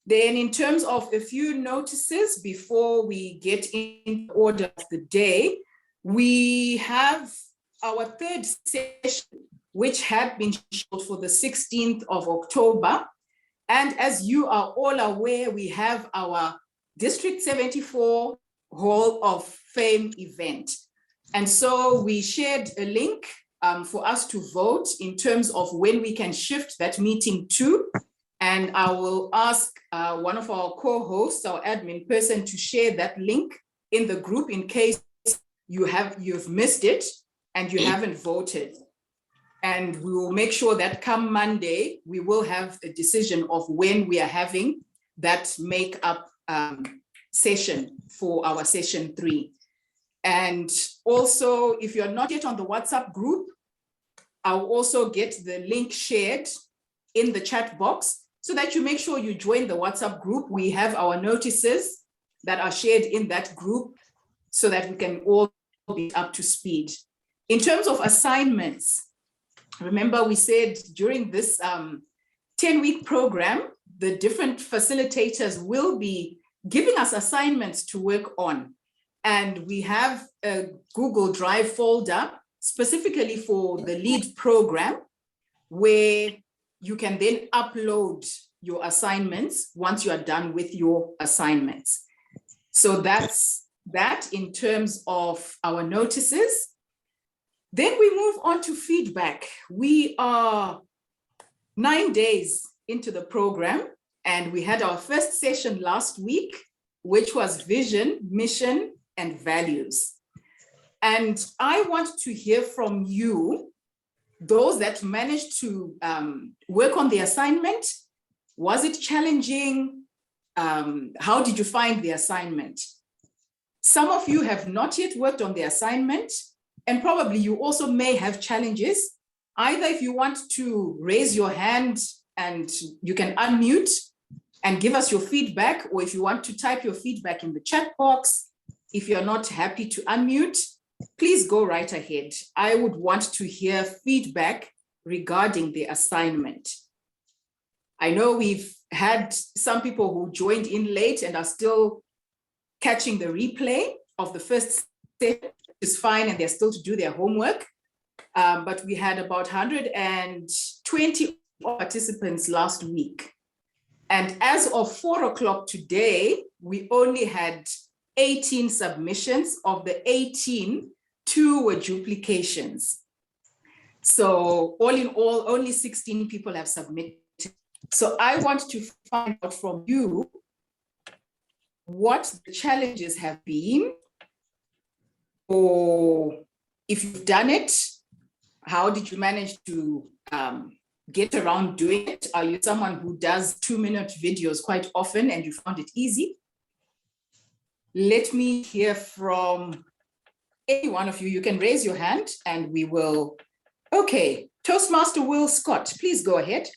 Then in terms of a few notices before we get in the order of the day, we have our third session, which had been scheduled for the 16th of October. And as you are all aware, we have our District 74 Hall of Fame event. And so we shared a link for us to vote in terms of when we can shift that meeting to. And I will ask one of our co-hosts, our admin person, to share that link in the group in case you've missed it and you haven't voted. And we will make sure that come Monday, we will have a decision of when we are having that make-up session for our session 3. And also, if you're not yet on the WhatsApp group, I'll also get the link shared in the chat box so that you make sure you join the WhatsApp group. We have our notices that are shared in that group so that we can all be up to speed. In terms of assignments, remember we said during this 10-week program, the different facilitators will be giving us assignments to work on. And we have a Google Drive folder specifically for the L.E.A.D program, where you can then upload your assignments once you are done with your assignments. So that's that in terms of our notices. Then we move on to feedback. We are 9 days into the program, and we had our first session last week, which was vision, mission, and values. And I want to hear from you, those that managed to work on the assignment. Was it challenging? How did you find the assignment? Some of you have not yet worked on the assignment, and probably you also may have challenges. Either if you want to raise your hand and you can unmute and give us your feedback, or if you want to type your feedback in the chat box. If you're not happy to unmute, please go right ahead. I would want to hear feedback regarding the assignment. I know we've had some people who joined in late and are still catching the replay of the first session, which is fine, and they're still to do their homework. But we had about 120 participants last week. And as of 4 o'clock today, we only had 18 submissions. Of the 18, 2 were duplications. So all in all, only 16 people have submitted. So I want to find out from you what the challenges have been, or if you've done it, how did you manage to get around doing it? Are you someone who does 2-minute videos quite often and you found it easy? Let me hear from any one of you. You can raise your hand and we will. Okay, Toastmaster Will Scott, please go ahead.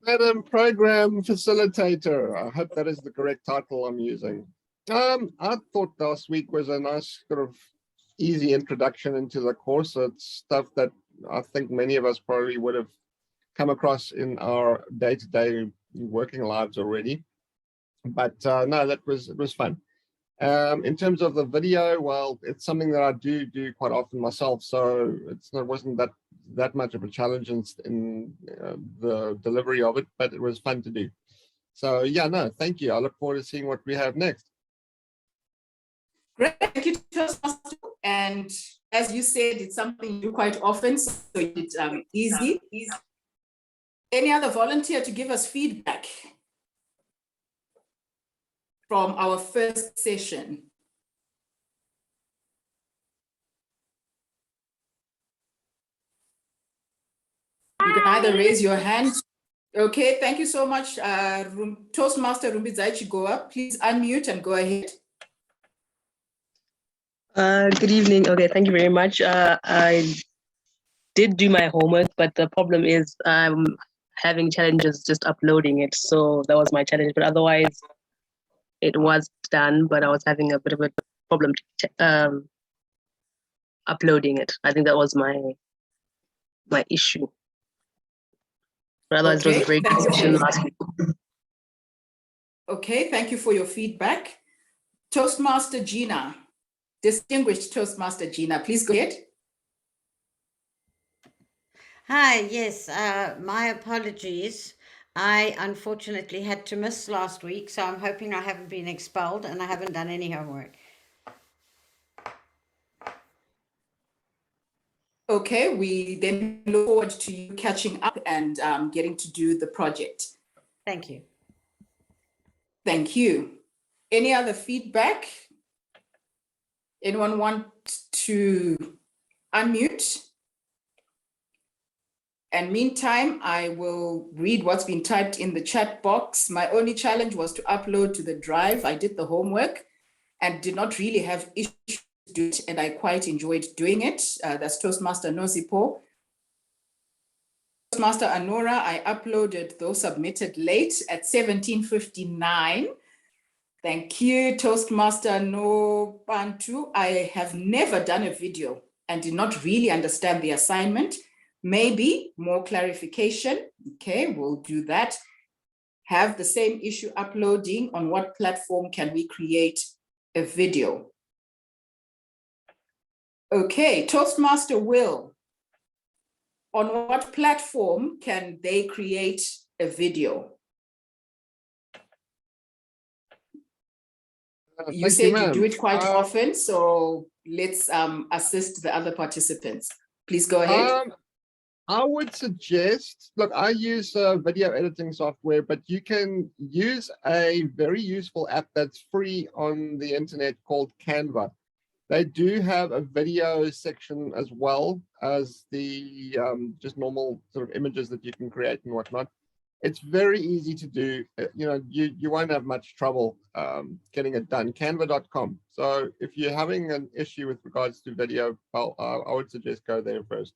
Madam Program Facilitator, I hope that is the correct title I'm using. I thought last week was a nice sort of easy introduction into the course. It's stuff that I think many of us probably would have come across in our day-to-day working lives already. But no, it was fun. In terms of the video, well, it's something that I do quite often myself, so it wasn't that much of a challenge in the delivery of it, but it was fun to do. So yeah, no, thank you. I look forward to seeing what we have next. Great, thank you, Toastmaster. And as you said, it's something you do quite often, so it's easy. Any other volunteer to give us feedback from our first session? You can either raise your hand. Okay, thank you so much. Toastmaster Rumbizaichi, go up. Please unmute and go ahead. Good evening. Okay, thank you very much. I did do my homework, but the problem is I'm having challenges just uploading it. So that was my challenge, but otherwise it was done, but I was having a bit of a problem uploading it. I think that was my issue. But otherwise, okay, it was a great discussion last week. Okay, thank you for your feedback. Toastmaster Gina, distinguished Toastmaster Gina, please go ahead. Hi, yes, my apologies. I unfortunately had to miss last week, so I'm hoping I haven't been expelled and I haven't done any homework. Okay, we then look forward to you catching up and getting to do the project. Thank you. Thank you. Any other feedback? Anyone want to unmute? And meantime, I will read what's been typed in the chat box. My only challenge was to upload to the drive. I did the homework and did not really have issues to do it, and I quite enjoyed doing it. That's Toastmaster Nosipo. Toastmaster Anora, I uploaded those submitted late at 17:59. Thank you, Toastmaster No Bantu. I have never done a video and did not really understand the assignment. Maybe more clarification. Okay, we'll do that. Have the same issue uploading. On what platform can we create a video? Okay, Toastmaster Will. On what platform can they create a video? You said you do it quite often, so let's assist the other participants. Please go ahead. I would suggest, look, I use video editing software, but you can use a very useful app that's free on the internet called Canva. They do have a video section as well as the just normal sort of images that you can create and whatnot. It's very easy to do. You won't have much trouble getting it done. Canva.com. So if you're having an issue with regards to video, well, I would suggest go there first.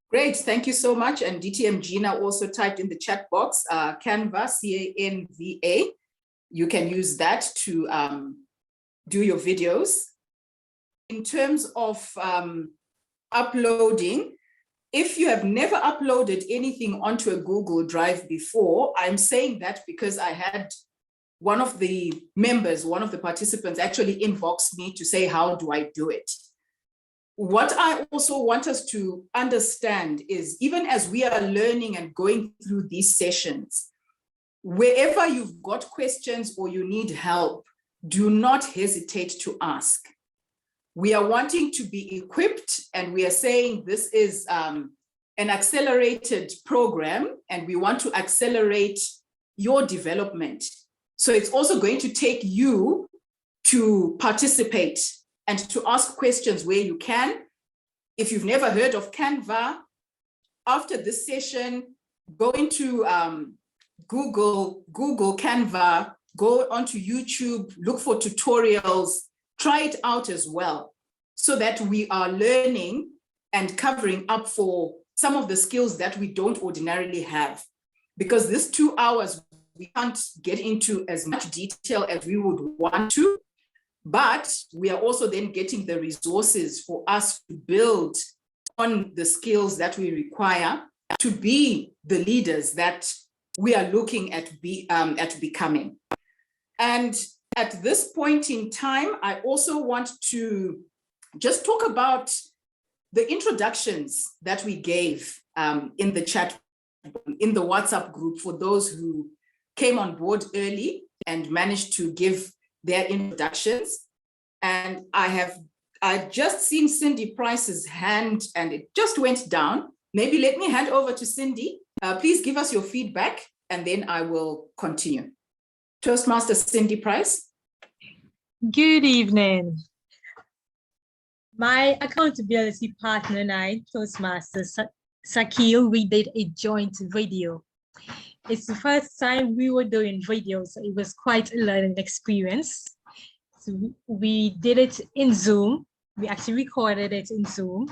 Great, thank you so much. And DTM Gina also typed in the chat box, Canva, C-A-N-V-A. You can use that to do your videos. In terms of uploading, if you have never uploaded anything onto a Google Drive before, I'm saying that because I had one of the members, one of the participants actually inboxed me to say, how do I do it? What I also want us to understand is, even as we are learning and going through these sessions, wherever you've got questions or you need help, do not hesitate to ask. We are wanting to be equipped, and we are saying this is an accelerated program, and we want to accelerate your development. So it's also going to take you to participate and to ask questions where you can. If you've never heard of Canva, after this session, go into Google Canva, go onto YouTube, look for tutorials, try it out as well, so that we are learning and covering up for some of the skills that we don't ordinarily have. Because this 2 hours, we can't get into as much detail as we would want to, but we are also then getting the resources for us to build on the skills that we require to be the leaders that we are looking at becoming. And at this point in time, I also want to just talk about the introductions that we gave in the chat, in the WhatsApp group, for those who came on board early and managed to give their introductions. And I just seen Cindy Price's hand and it just went down. Maybe let me hand over to Cindy. Please give us your feedback and then I will continue. Toastmaster Cindy Price. Good evening. My accountability partner and I, Toastmaster Sakil, we did a joint video. It's the first time we were doing videos, so it was quite a learning experience. So we did it in Zoom. We actually recorded it in Zoom.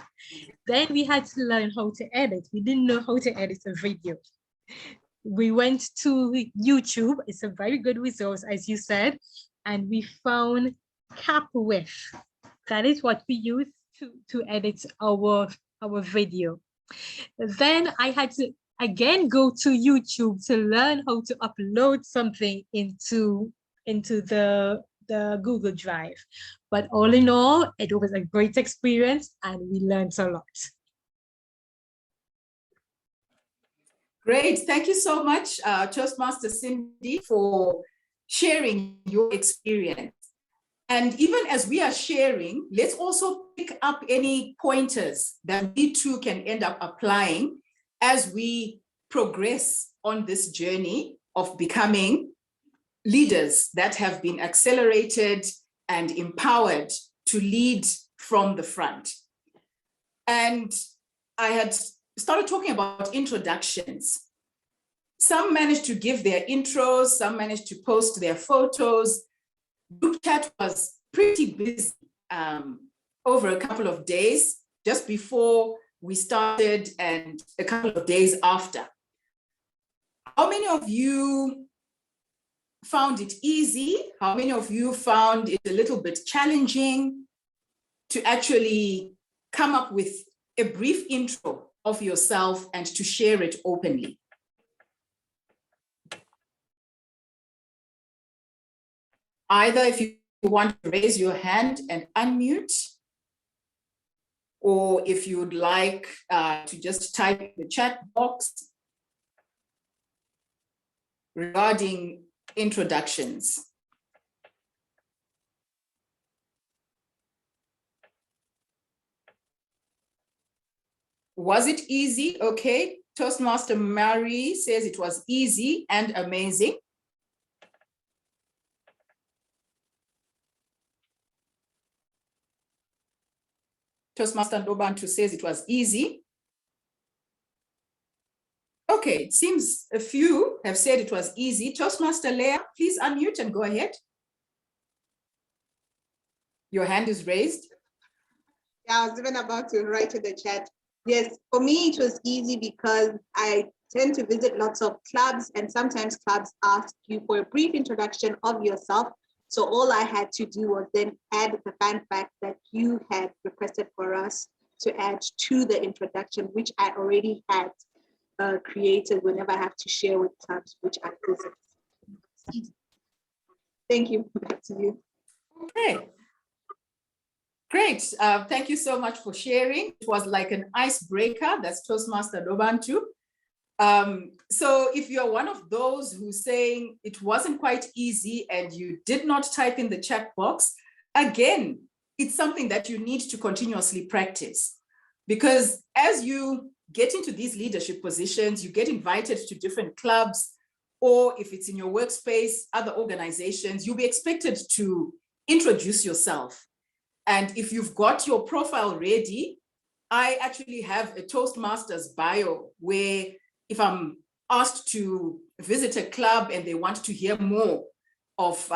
Then we had to learn how to edit. We didn't know how to edit a video. We went to YouTube. It's a very good resource, as you said, and we found CapWith. That is what we use to edit our video. Then I had to again go to YouTube to learn how to upload something into the Google Drive. But all in all, it was a great experience and we learned a lot. Great. Thank you so much, Toastmaster Cindy, for sharing your experience. And even as we are sharing, let's also pick up any pointers that we too can end up applying as we progress on this journey of becoming leaders that have been accelerated and empowered to lead from the front. And I had started talking about introductions. Some managed to give their intros, some managed to post their photos. Group chat was pretty busy over a couple of days, just before we started and a couple of days after. How many of you found it easy? How many of you found it a little bit challenging to actually come up with a brief intro of yourself and to share it openly? Either if you want to raise your hand and unmute, or if you would like to just type in the chat box regarding introductions. Was it easy? Okay, Toastmaster Mary says it was easy and amazing. Toastmaster Ndobantu says it was easy. Okay, it seems a few have said it was easy. Toastmaster L.E.A, please unmute and go ahead. Your hand is raised. Yeah, I was even about to write in the chat. Yes, for me, it was easy because I tend to visit lots of clubs, and sometimes clubs ask you for a brief introduction of yourself. So all I had to do was then add the fun fact that you had requested for us to add to the introduction, which I already had created whenever I have to share with clubs which I visit. Thank you. Back to you. Okay. Great. Thank you so much for sharing. It was like an icebreaker. That's Toastmaster Ndobantu. So if you're one of those who's saying it wasn't quite easy and you did not type in the chat box, again, it's something that you need to continuously practice, because as you get into these leadership positions, you get invited to different clubs, or if it's in your workspace, other organizations, you'll be expected to introduce yourself. And if you've got your profile ready, I actually have a Toastmasters bio where if I'm asked to visit a club and they want to hear more of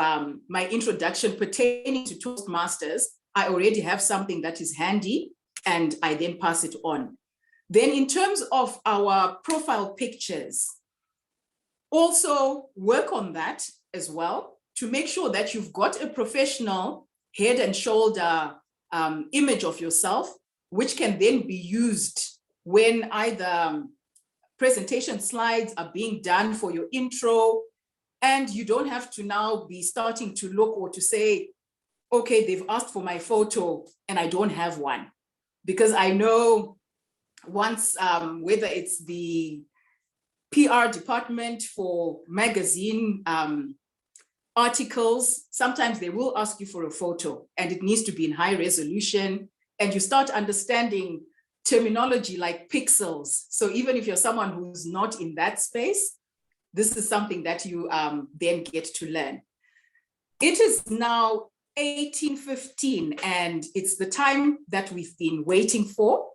my introduction pertaining to Toastmasters, I already have something that is handy and I then pass it on. Then in terms of our profile pictures, also work on that as well to make sure that you've got a professional head and shoulder image of yourself, which can then be used when either presentation slides are being done for your intro, and you don't have to now be starting to look or to say, okay, they've asked for my photo and I don't have one. Because I know once, whether it's the PR department for magazine articles, sometimes they will ask you for a photo and it needs to be in high resolution, and you start understanding terminology like pixels. So even if you're someone who's not in that space, this is something that you then get to learn. It is now 18:15 and it's the time that we've been waiting for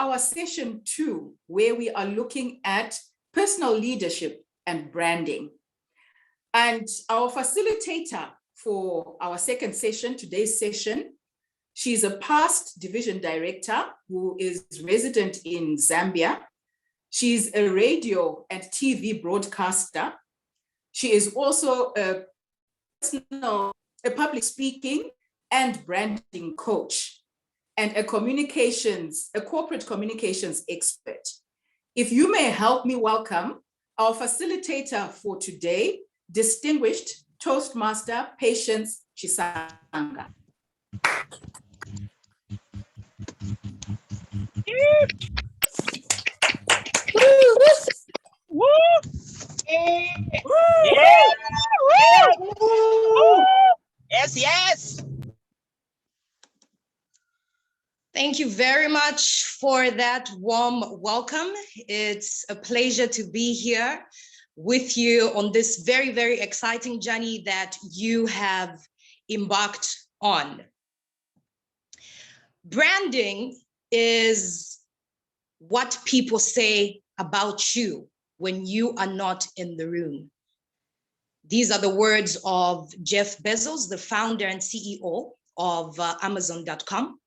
our session 2, where we are looking at personal leadership and branding. And our facilitator for our second session, today's session, she's a past division director who is resident in Zambia. She's a radio and TV broadcaster. She is also a public speaking and branding coach, and a corporate communications expert. If you may help me welcome our facilitator for today, distinguished Toastmaster Patience Chisanga. Yes, yes. Thank you very much for that warm welcome. It's a pleasure to be here with you on this very, very exciting journey that you have embarked on. Branding is what people say about you when you are not in the room. These are the words of Jeff Bezos, the founder and CEO of Amazon.com.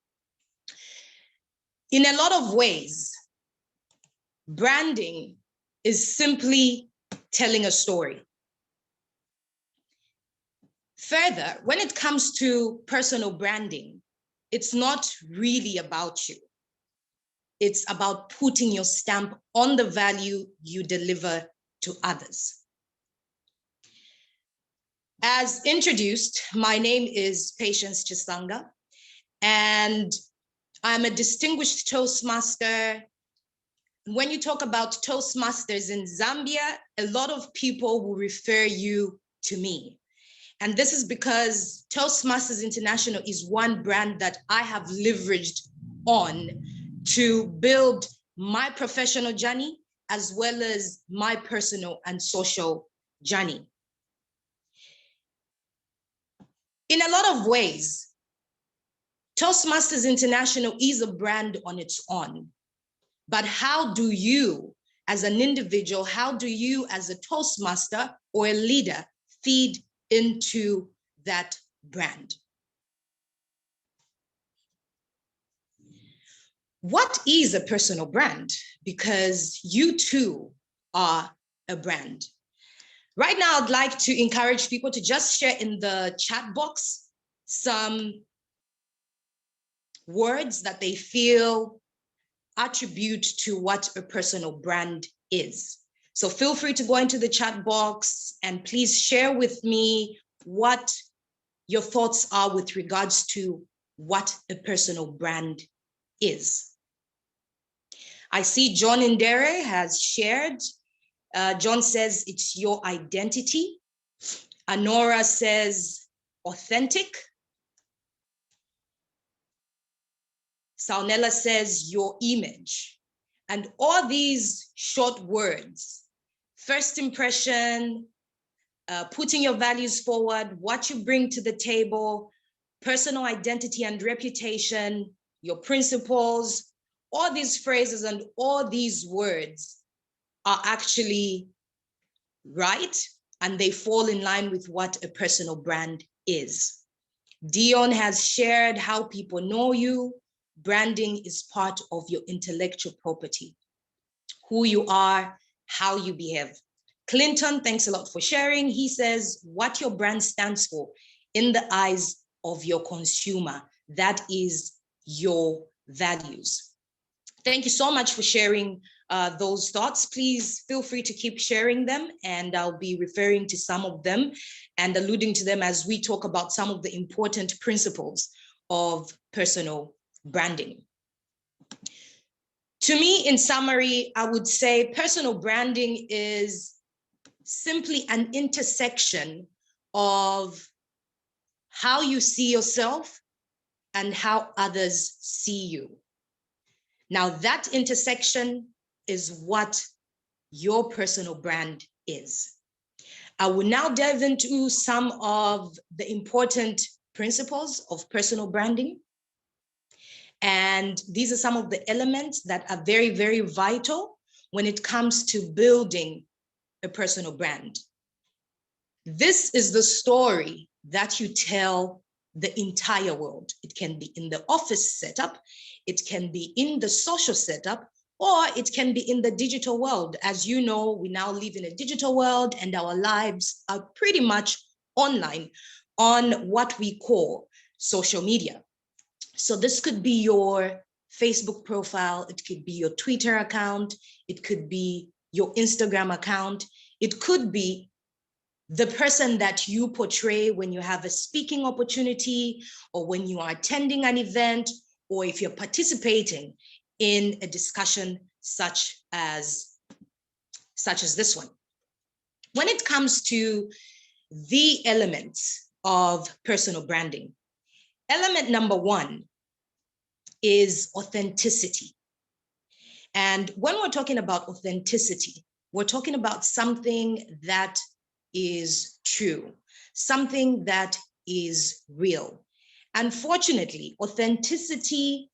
In a lot of ways, branding is simply telling a story. Further, when it comes to personal branding, it's not really about you. It's about putting your stamp on the value you deliver to others. As introduced, my name is Patience Chisanga, and I'm a distinguished Toastmaster. When you talk about Toastmasters in Zambia, a lot of people will refer you to me. And this is because Toastmasters International is one brand that I have leveraged on to build my professional journey as well as my personal and social journey. In a lot of ways, Toastmasters International is a brand on its own. But how do you, as an individual, how do you as a Toastmaster or a leader feed into that brand? What is a personal brand? Because you too are a brand. Right now, I'd like to encourage people to just share in the chat box some words that they feel attribute to what a personal brand is. So feel free to go into the chat box and please share with me what your thoughts are with regards to what a personal brand is. I see John Indere has shared. John says it's your identity. Anora says authentic. Saunella says your image. And all these short words, first impression, putting your values forward, what you bring to the table, personal identity and reputation, your principles, all these phrases and all these words are actually right, and they fall in line with what a personal brand is. Dion has shared how people know you. Branding is part of your intellectual property, who you are, how you behave. Clinton, thanks a lot for sharing. He says, what your brand stands for in the eyes of your consumer, that is your values. Thank you so much for sharing those thoughts. Please feel free to keep sharing them, and I'll be referring to some of them and alluding to them as we talk about some of the important principles of personal branding. To me, in summary, I would say personal branding is simply an intersection of how you see yourself and how others see you. Now, that intersection is what your personal brand is. I will now delve into some of the important principles of personal branding. And these are some of the elements that are very, very vital when it comes to building a personal brand. This is the story that you tell the entire world. It can be in the office setup, it can be in the social setup, or it can be in the digital world. As you know, we now live in a digital world and our lives are pretty much online on what we call social media. So this could be your Facebook profile, it could be your Twitter account, it could be your Instagram account, it could be the person that you portray when you have a speaking opportunity, or when you are attending an event, or if you're participating in a discussion such as this one. When it comes to the elements of personal branding, element number one is authenticity. And when we're talking about authenticity, we're talking about something that is true, something that is real. Unfortunately, authenticity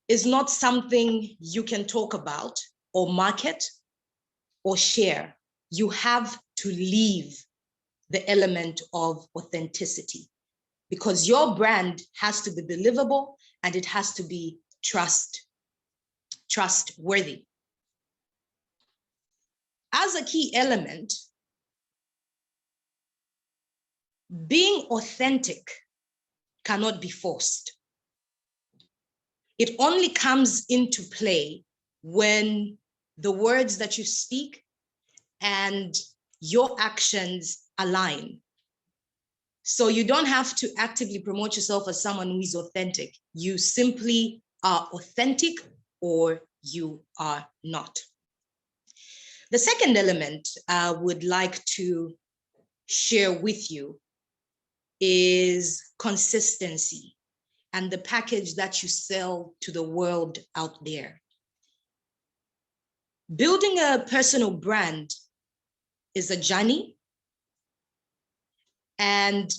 is not something you can talk about or market or share. You have to leave the element of authenticity, because your brand has to be believable and it has to be trustworthy. As a key element, being authentic cannot be forced. It only comes into play when the words that you speak and your actions align. So you don't have to actively promote yourself as someone who is authentic. You simply are authentic, or you are not. The second element I would like to share with you is consistency and the package that you sell to the world out there. Building a personal brand is a journey, and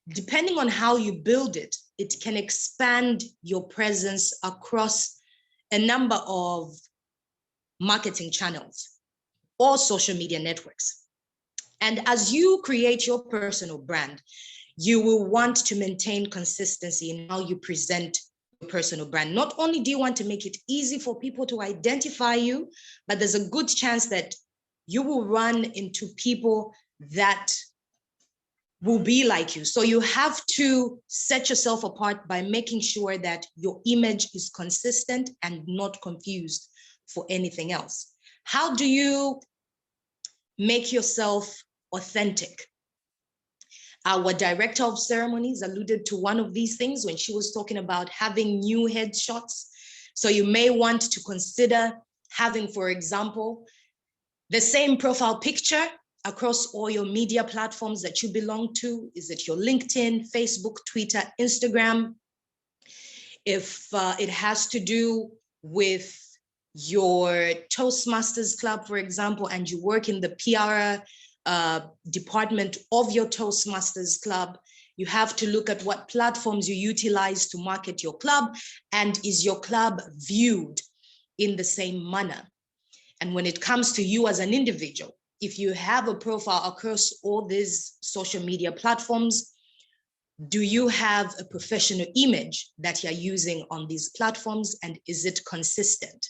depending on how you build it, it can expand your presence across a number of marketing channels or social media networks. And as you create your personal brand, you will want to maintain consistency in how you present your personal brand. Not only do you want to make it easy for people to identify you, but there's a good chance that you will run into people that will be like you. So you have to set yourself apart by making sure that your image is consistent and not confused for anything else. How do you make yourself authentic? Our director of ceremonies alluded to one of these things when she was talking about having new headshots. So you may want to consider having, for example, the same profile picture across all your media platforms that you belong to. Is it your LinkedIn, Facebook, Twitter, Instagram? If it has to do with your Toastmasters club, for example, and you work in the PR department of your Toastmasters club, you have to look at what platforms you utilize to market your club, and is your club viewed in the same manner? And when it comes to you as an individual, if you have a profile across all these social media platforms, do you have a professional image that you're using on these platforms, and is it consistent?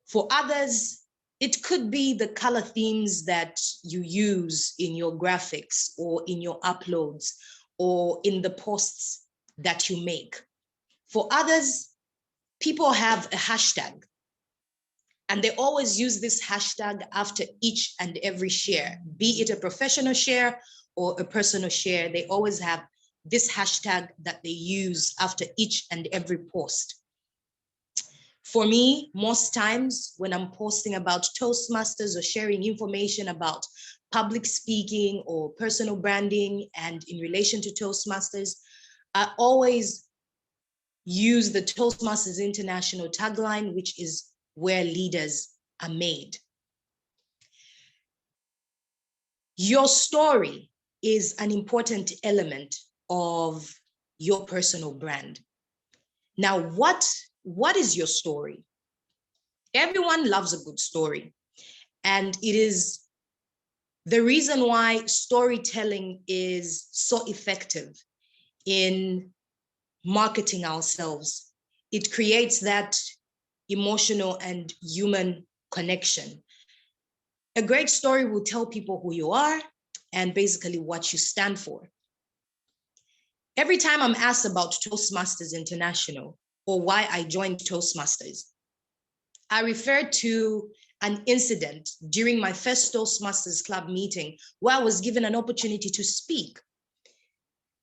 For others, it could be the color themes that you use in your graphics or in your uploads or in the posts that you make. For others, people have a hashtag, and they always use this hashtag after each and every share, be it a professional share or a personal share. They always have this hashtag that they use after each and every post. For me, most times when I'm posting about Toastmasters or sharing information about public speaking or personal branding and in relation to Toastmasters, I always use the Toastmasters International tagline, which is where leaders are made. Your story is an important element of your personal brand. Now, what is your story? Everyone loves a good story, and it is the reason why storytelling is so effective in marketing ourselves. It creates that emotional and human connection. A great story will tell people who you are and basically what you stand for. Every time I'm asked about Toastmasters International, or why I joined Toastmasters. I refer to an incident during my first Toastmasters Club meeting where I was given an opportunity to speak.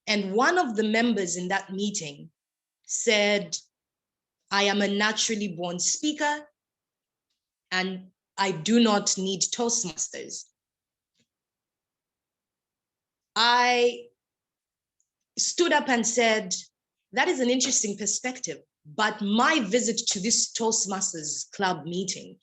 And one of the members in that meeting said, I am a naturally born speaker and I do not need Toastmasters. I stood up and said, that is an interesting perspective, but my visit to this Toastmasters Club meeting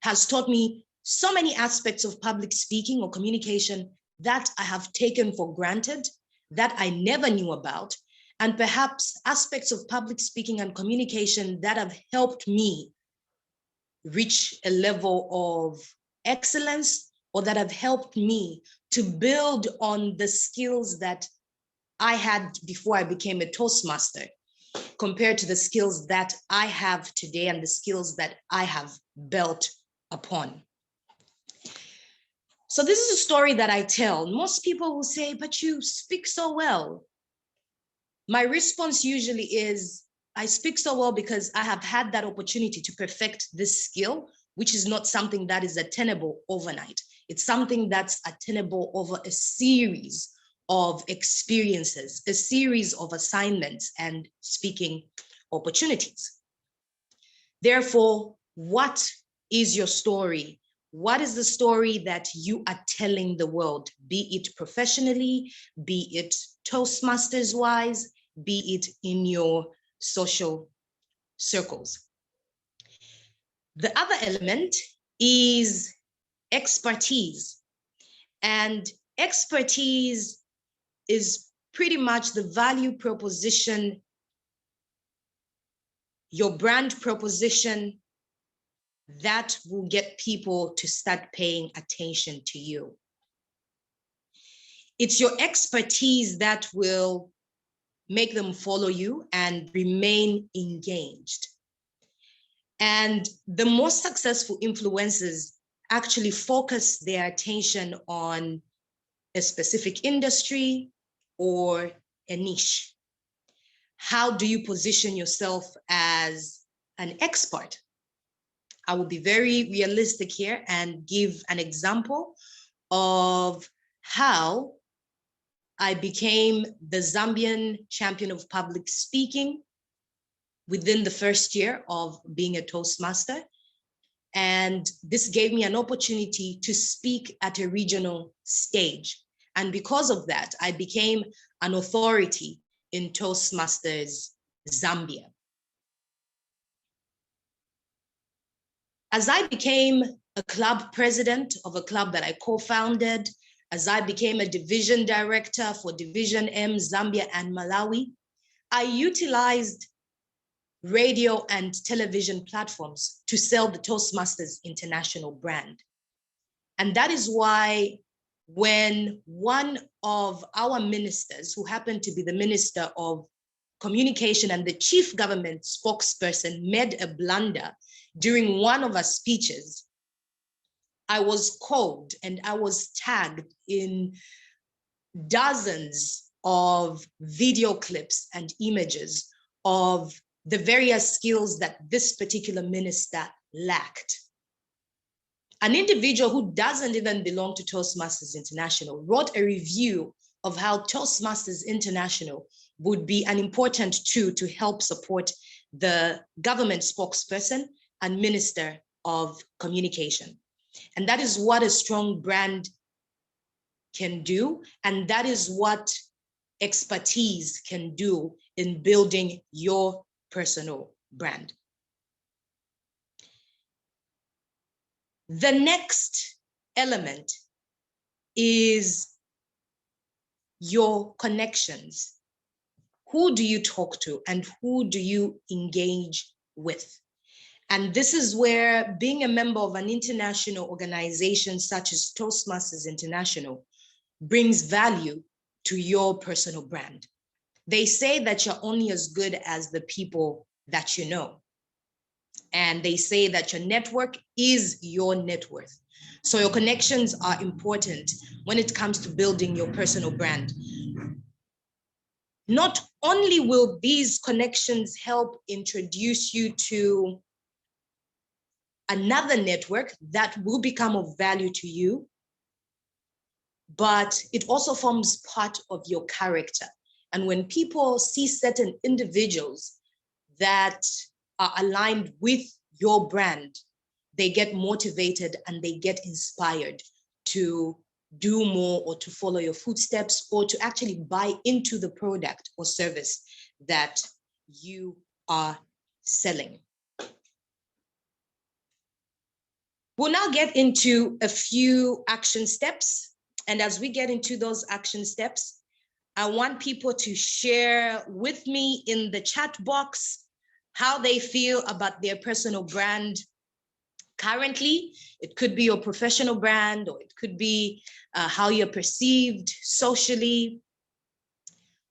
has taught me so many aspects of public speaking or communication that I have taken for granted, that I never knew about, and perhaps aspects of public speaking and communication that have helped me reach a level of excellence, or that have helped me to build on the skills that I had before I became a Toastmaster, compared to the skills that I have today and the skills that I have built upon. So this is a story that I tell. Most people will say, but you speak so well. My response usually is, I speak so well because I have had that opportunity to perfect this skill, which is not something that is attainable overnight. It's something that's attainable over a series of experiences, a series of assignments and speaking opportunities. Therefore, what is your story? What is the story that you are telling the world, be it professionally, be it Toastmasters wise, be it in your social circles? The other element is expertise. And expertise is pretty much the value proposition, your brand proposition that will get people to start paying attention to you. It's your expertise that will make them follow you and remain engaged. And the most successful influencers actually focus their attention on a specific industry or a niche. How do you position yourself as an expert? I will be very realistic here and give an example of how I became the Zambian champion of public speaking within the first year of being a Toastmaster. And this gave me an opportunity to speak at a regional stage. And because of that, I became an authority in Toastmasters Zambia. As I became a club president of a club that I co-founded, as I became a division director for Division M, Zambia and Malawi, I utilized radio and television platforms to sell the Toastmasters International brand. And that is why when one of our ministers, who happened to be the Minister of Communication and the chief government spokesperson, made a blunder during one of our speeches, I was called and I was tagged in dozens of video clips and images of the various skills that this particular minister lacked. An individual who doesn't even belong to Toastmasters International wrote a review of how Toastmasters International would be an important tool to help support the government spokesperson and Minister of Communication. And that is what a strong brand can do. And that is what expertise can do in building your personal brand. The next element is your connections. Who do you talk to and who do you engage with? And this is where being a member of an international organization such as Toastmasters International brings value to your personal brand. They say that you're only as good as the people that you know. And they say that your network is your net worth. So your connections are important when it comes to building your personal brand. not only will these connections help introduce you to another network that will become of value to you, but it also forms part of your character. And when people see certain individuals that are aligned with your brand, they get motivated and they get inspired to do more or to follow your footsteps or to actually buy into the product or service that you are selling. We'll now get into a few action steps. And as we get into those action steps, I want people to share with me in the chat box how they feel about their personal brand currently. It could be your professional brand, or it could be how you're perceived socially,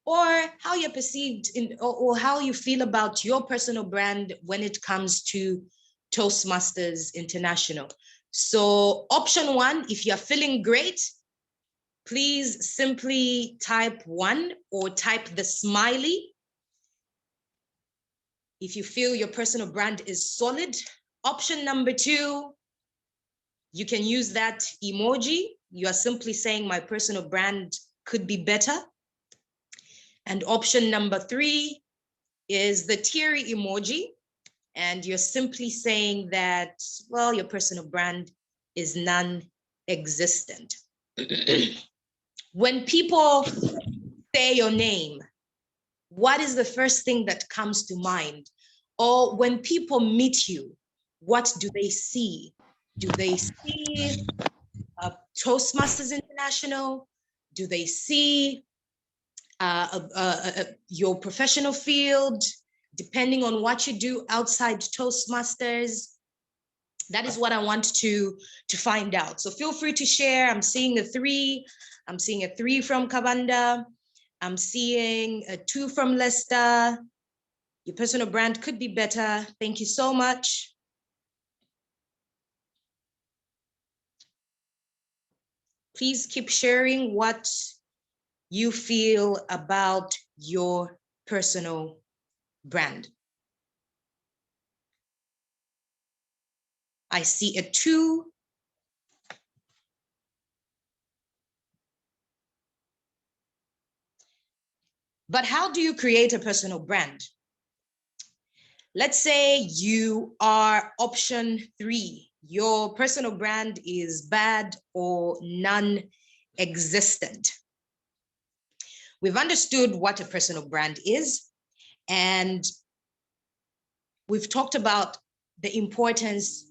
or how you're perceived in, or how you feel about your personal brand when it comes to Toastmasters International. So option 1, if you're feeling great, please simply type 1 or type the smiley. If you feel your personal brand is solid. Option number 2, you can use that emoji. You are simply saying my personal brand could be better. And option number 3 is the teary emoji. And you're simply saying that, well, your personal brand is non-existent. When people say your name, what is the first thing that comes to mind? Or when people meet you, what do they see? Do they see Toastmasters International? Do they see your professional field, depending on what you do outside Toastmasters? That is what I want to find out. So feel free to share. I'm seeing a 3. I'm seeing a 3 from Kabanda. I'm seeing a 2 from Leicester. Your personal brand could be better. Thank you so much. Please keep sharing what you feel about your personal brand. I see a 2. But how do you create a personal brand? Let's say you are option 3. Your personal brand is bad or non-existent. We've understood what a personal brand is, and we've talked about the importance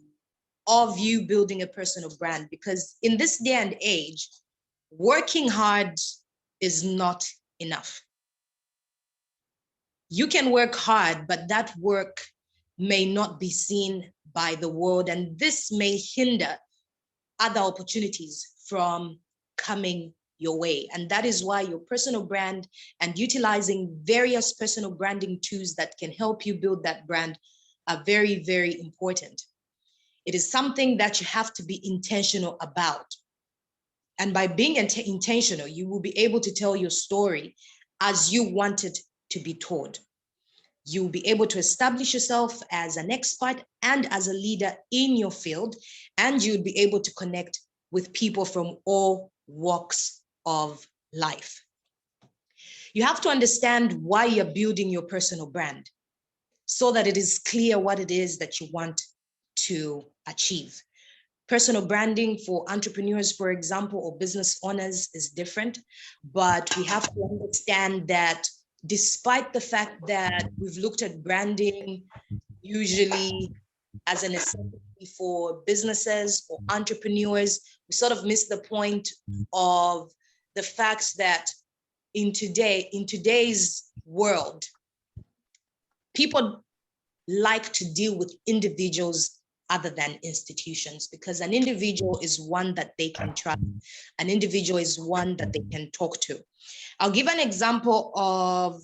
of you building a personal brand, because in this day and age, working hard is not enough. You can work hard, but that work may not be seen by the world, and this may hinder other opportunities from coming your way. And that is why your personal brand and utilizing various personal branding tools that can help you build that brand are very, very important. It is something that you have to be intentional about. And by being intentional, you will be able to tell your story as you want it to be told. You'll be able to establish yourself as an expert and as a leader in your field, and you'll be able to connect with people from all walks of life. You have to understand why you're building your personal brand so that it is clear what it is that you want to achieve. Personal branding for entrepreneurs, for example, or business owners is different, but we have to understand that despite the fact that we've looked at branding usually as a necessity for businesses or entrepreneurs, we sort of miss the point of the fact that in today's world, people like to deal with individuals other than institutions, because an individual is one that they can trust. An individual is one that they can talk to. I'll give an example of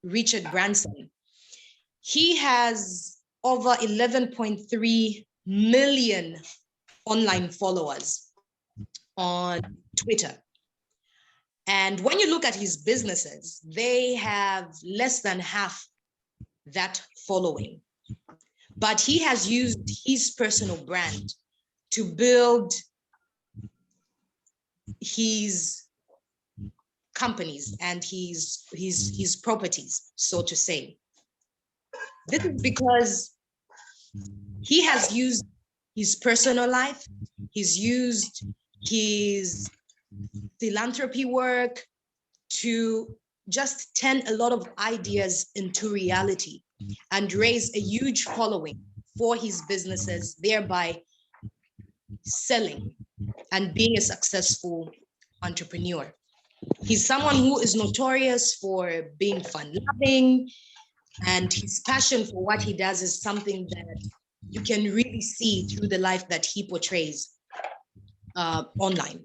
Richard Branson. He has over 11.3 million online followers on Twitter. And when you look at his businesses, they have less than half that following. But he has used his personal brand to build his companies and his properties, so to say. This is because he has used his personal life, he's used his philanthropy work to just turn a lot of ideas into reality and raise a huge following for his businesses, thereby selling and being a successful entrepreneur. He's someone who is notorious for being fun-loving, and his passion for what he does is something that you can really see through the life that he portrays online.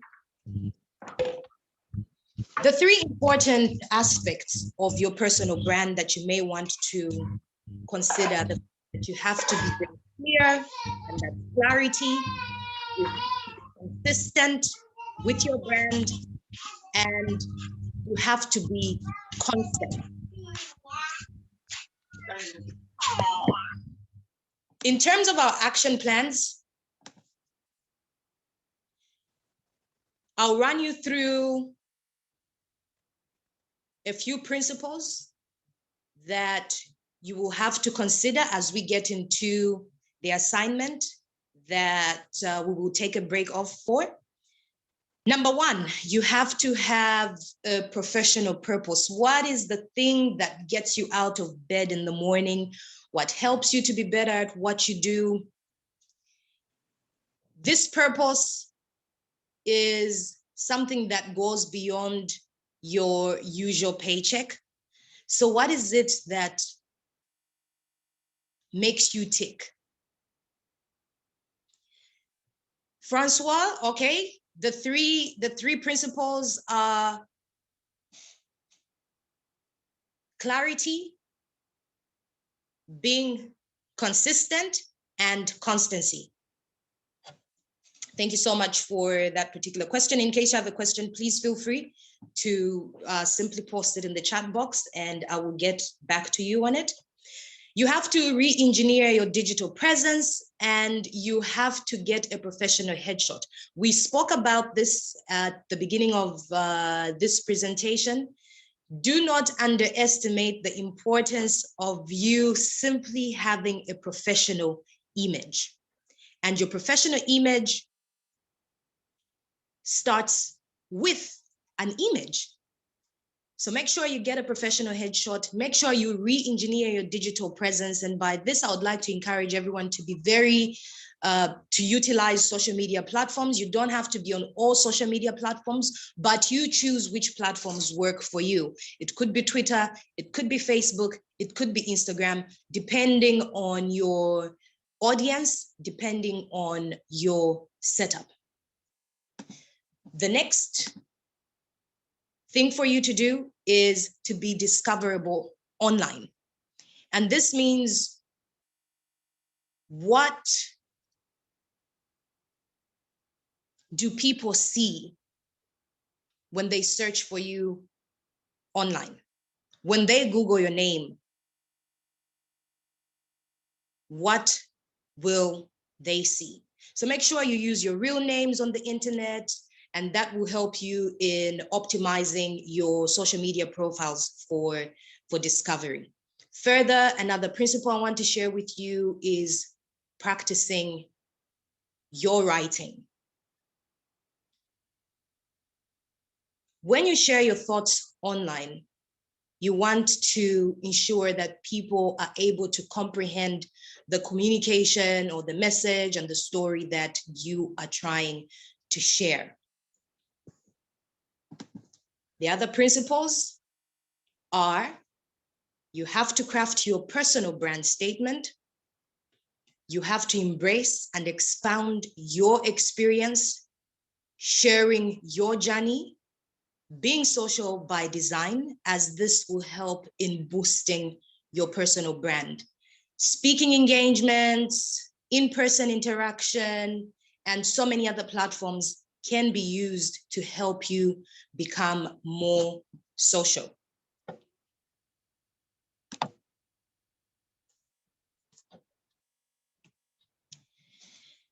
The three important aspects of your personal brand that you may want to consider: that you have to be very clear, and that clarity, is consistent with your brand, and you have to be constant. In terms of our action plans, I'll run you through a few principles that you will have to consider as we get into the assignment that we will take a break off for. Number one, you have to have a professional purpose. What is the thing that gets you out of bed in the morning? What helps you to be better at what you do? This purpose is something that goes beyond your usual paycheck. So what is it that makes you tick? Francois, okay, the three principles are clarity, being consistent, and constancy. Thank you so much for that particular question. In case you have a question, please feel free to simply post it in the chat box and I will get back to you on it. You have to re-engineer your digital presence and you have to get a professional headshot. We spoke about this at the beginning of this presentation. Do not underestimate the importance of you simply having a professional image. And your professional image starts with an image. So make sure you get a professional headshot, make sure you re-engineer your digital presence. And by this, I would like to encourage everyone to be to utilize social media platforms. You don't have to be on all social media platforms, but you choose which platforms work for you. It could be Twitter, it could be Facebook, it could be Instagram, depending on your audience, depending on your setup. The next thing for you to do is to be discoverable online. And this means what do people see when they search for you online? When they Google your name, what will they see? So make sure you use your real names on the internet, and that will help you in optimizing your social media profiles for discovery. Further, another principle I want to share with you is practicing your writing. When you share your thoughts online, you want to ensure that people are able to comprehend the communication or the message and the story that you are trying to share. The other principles are you have to craft your personal brand statement. You have to embrace and expound your experience, sharing your journey, being social by design, as this will help in boosting your personal brand. Speaking engagements, in-person interaction, and so many other platforms can be used to help you become more social.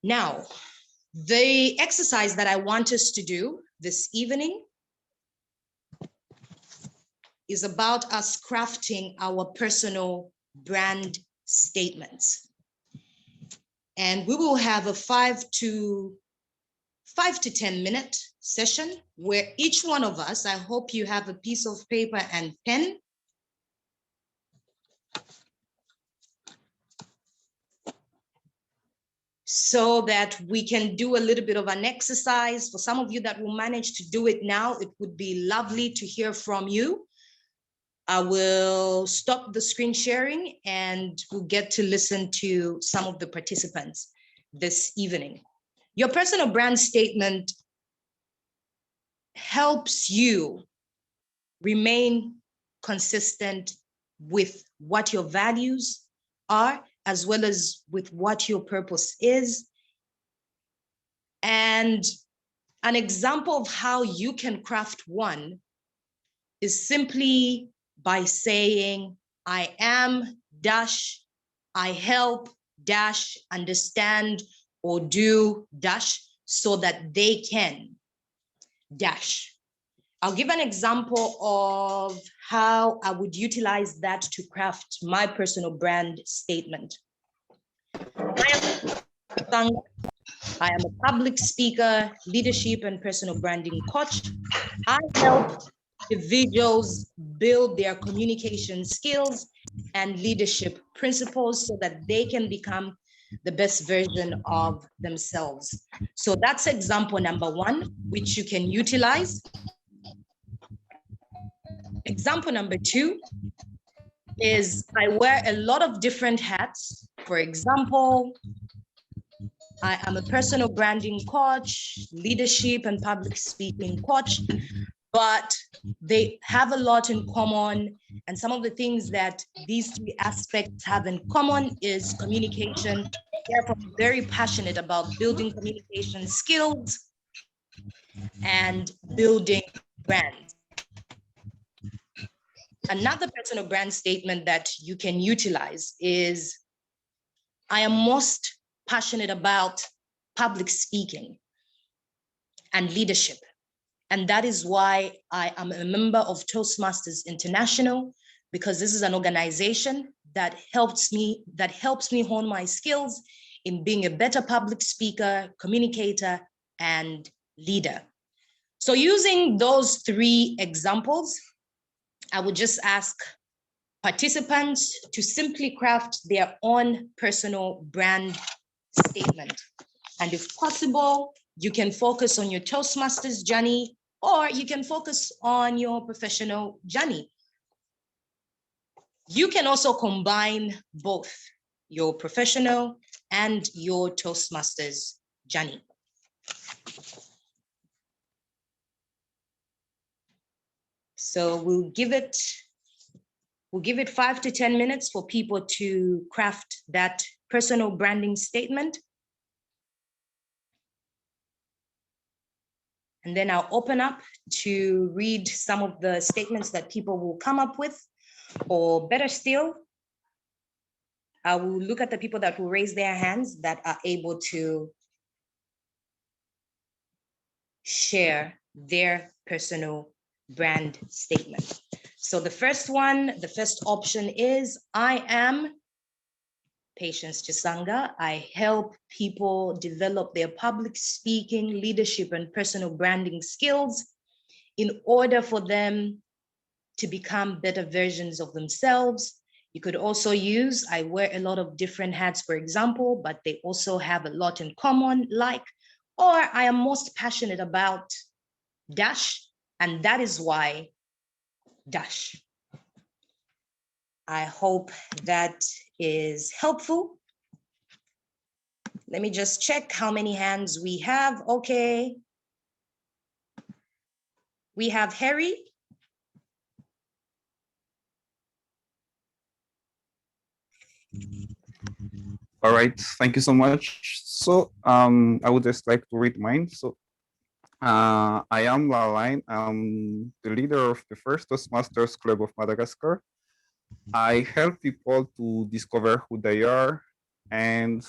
Now, the exercise that I want us to do this evening is about us crafting our personal brand statements. And we will have a 5 to 10 minute session where each one of us, I hope you have a piece of paper and pen. So that we can do a little bit of an exercise. For some of you that will manage to do it now, it would be lovely to hear from you. I will stop the screen sharing and we'll get to listen to some of the participants this evening. Your personal brand statement helps you remain consistent with what your values are, as well as with what your purpose is. And an example of how you can craft one is simply by saying, I am dash, I help dash, understand or do dash, so that they can dash. I'll give an example of how I would utilize that to craft my personal brand statement. I am a public speaker, leadership and personal branding coach. I help individuals build their communication skills and leadership principles so that they can become the best version of themselves. So that's example number one, which you can utilize. Example number two is I wear a lot of different hats. For example, I am a personal branding coach, leadership and public speaking coach, but they have a lot in common. And some of the things that these three aspects have in common is communication. Therefore, I'm very passionate about building communication skills and building brands. Another personal brand statement that you can utilize is, I am most passionate about public speaking and leadership. And that is why I am a member of Toastmasters International, because this is an organization that helps me hone my skills in being a better public speaker, communicator, and leader. So using those three examples, I would just ask participants to simply craft their own personal brand statement. And if possible, you can focus on your Toastmasters journey, or you can focus on your professional journey. You can also combine both your professional and your Toastmasters journey. So we'll give it 5 to 10 minutes for people to craft that personal branding statement. And then I'll open up to read some of the statements that people will come up with, or better still, I will look at the people that will raise their hands that are able to share their personal brand statement. So the first option is, I am Patience Chisanga. I help people develop their public speaking, leadership, and personal branding skills in order for them to become better versions of themselves. You could also use, I wear a lot of different hats, for example, but they also have a lot in common, like, or I am most passionate about dash, and that is why dash. I hope that is helpful. Let me just check how many hands we have. Okay. We have Harry. All right, thank you so much. So I would just like to read mine. So I am Lalaine. I'm the leader of the first Toastmasters Club of Madagascar. I help people to discover who they are and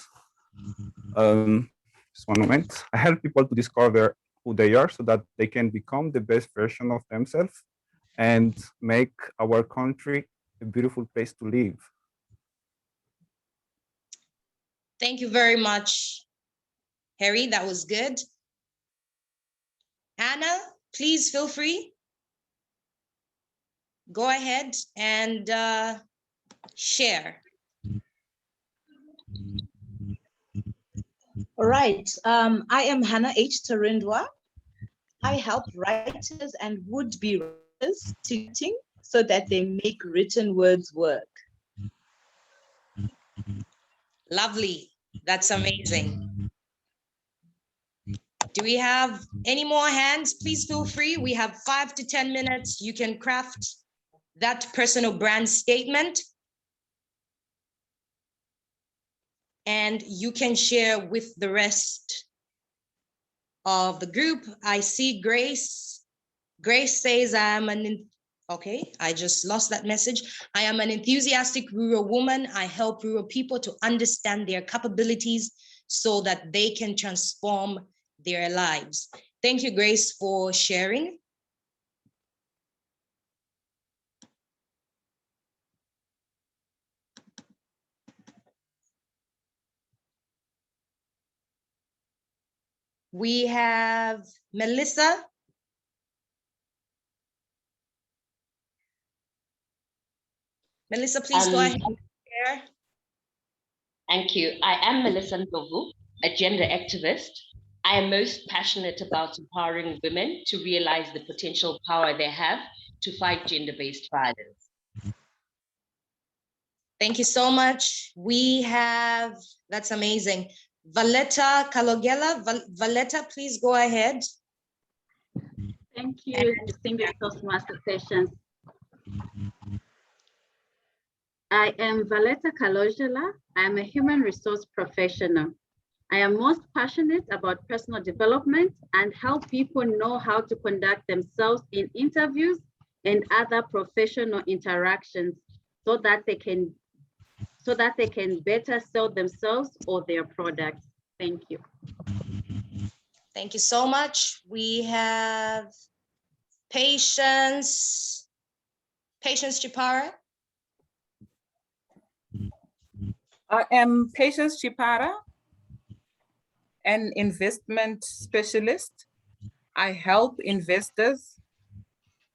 just one moment. I help people to discover who they are so that they can become the best version of themselves and make our country a beautiful place to live. Thank you very much, Harry. That was good. Anna, please feel free. Go ahead and share. All right. I am Hannah H. Tarindwa. I help writers and would-be writers to writing so that they make written words work. Lovely. That's amazing. Do we have any more hands? Please feel free. We have 5 to 10 minutes. You can craft that personal brand statement. And you can share with the rest of the group. I see Grace. Grace says, okay, I just lost that message. I am an enthusiastic rural woman. I help rural people to understand their capabilities so that they can transform their lives. Thank you, Grace, for sharing. We have Melissa. Melissa, please go ahead. Thank you. I am Melissa Ndlovu, a gender activist. I am most passionate about empowering women to realize the potential power they have to fight gender-based violence. Thank you so much. We have, that's amazing, Valletta Kalogela. Valletta, please go ahead. Thank you, distinguished Toastmaster sessions. I am Valletta Kalogela. I am a human resource professional. I am most passionate about personal development and help people know how to conduct themselves in interviews and other professional interactions so that they can better sell themselves or their products. Thank you. Thank you so much. We have Patience Chipara. I am Patience Chipara, an investment specialist. I help investors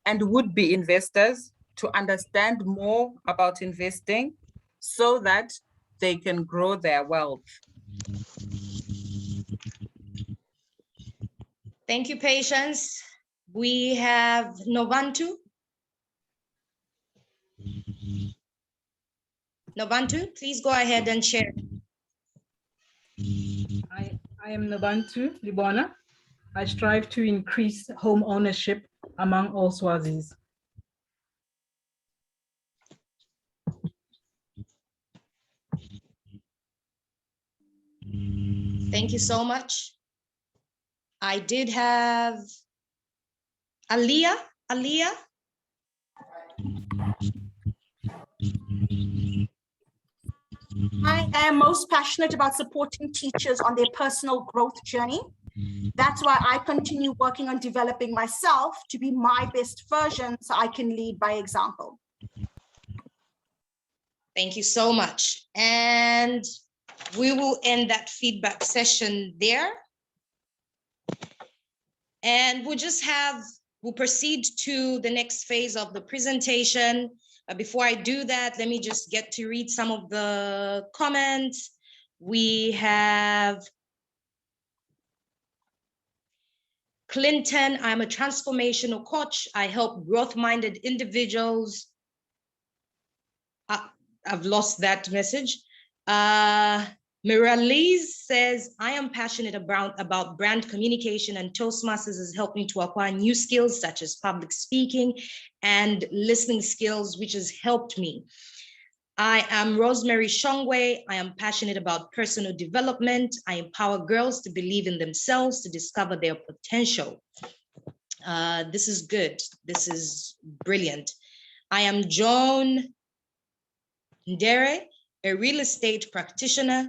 and would-be investors to understand more about investing so that they can grow their wealth. Thank you, Patience. We have Novantu. Novantu, please go ahead and share. I am Novantu Libona. I strive to increase home ownership among all Swazis. Thank you so much. I did have L.E.A. L.E.A. I am most passionate about supporting teachers on their personal growth journey. That's why I continue working on developing myself to be my best version so I can lead by example. Thank you so much. And we will end that feedback session there. And we'll proceed to the next phase of the presentation. Before I do that, let me just get to read some of the comments. We have Clinton, I'm a transformational coach. I help growth-minded individuals. I've lost that message. Miralise says, I am passionate about brand communication, and Toastmasters has helped me to acquire new skills such as public speaking and listening skills, which has helped me. I am Rosemary Shongwe. I am passionate about personal development. I empower girls to believe in themselves, to discover their potential. This is good. This is brilliant. I am Joan Ndere, a real estate practitioner.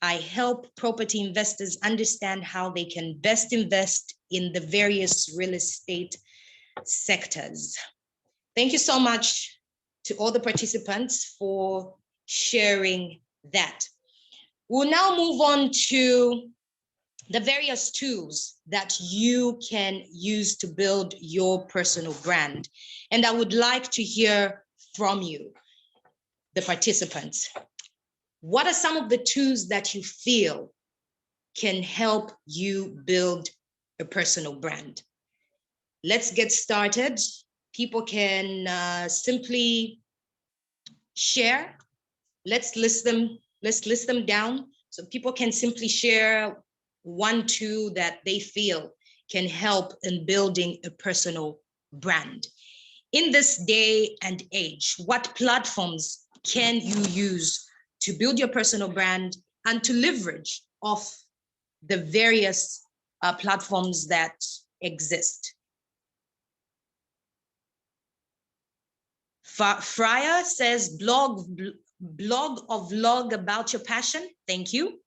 I help property investors understand how they can best invest in the various real estate sectors. Thank you so much to all the participants for sharing that. We'll now move on to the various tools that you can use to build your personal brand. And I would like to hear from you, the participants. What are some of the tools that you feel can help you build a personal brand? Let's get started. People can simply share. Let's list them down. So people can simply share one tool that they feel can help in building a personal brand. In this day and age, what platforms can you use to build your personal brand and to leverage off the various platforms that exist? Fryer says blog or vlog about your passion. Thank you.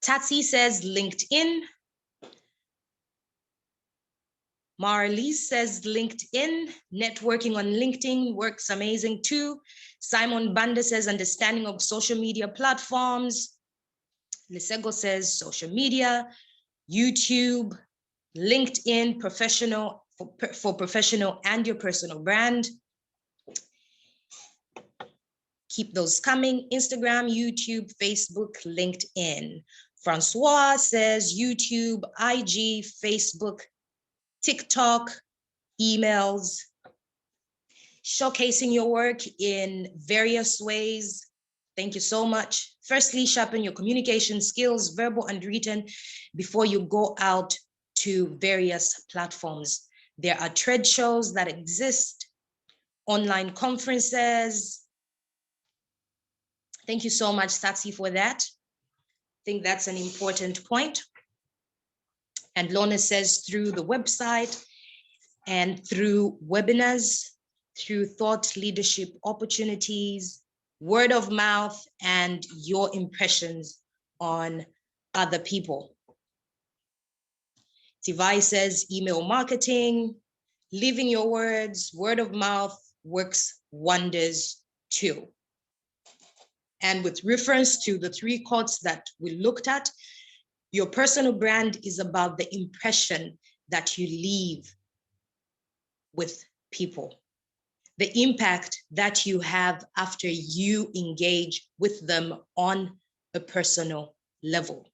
Tatsi says LinkedIn. Marlies says LinkedIn. Networking on LinkedIn works amazing too. Simon Banda says understanding of social media platforms. Lisego says social media, YouTube, LinkedIn, professional for professional and your personal brand. Keep those coming. Instagram, YouTube, Facebook, LinkedIn. Francois says YouTube, IG, Facebook, TikTok, emails, showcasing your work in various ways. Thank you so much. Firstly, sharpen your communication skills, verbal and written, before you go out to various platforms. There are trade shows that exist, online conferences. Thank you so much, Satsi, for that. I think that's an important point. And Lorna says through the website and through webinars, through thought leadership opportunities, word of mouth, and your impressions on other people. Tivai says email marketing, living your words, word of mouth works wonders too. And with reference to the 3 quotes that we looked at, your personal brand is about the impression that you leave with people, the impact that you have after you engage with them on a personal level.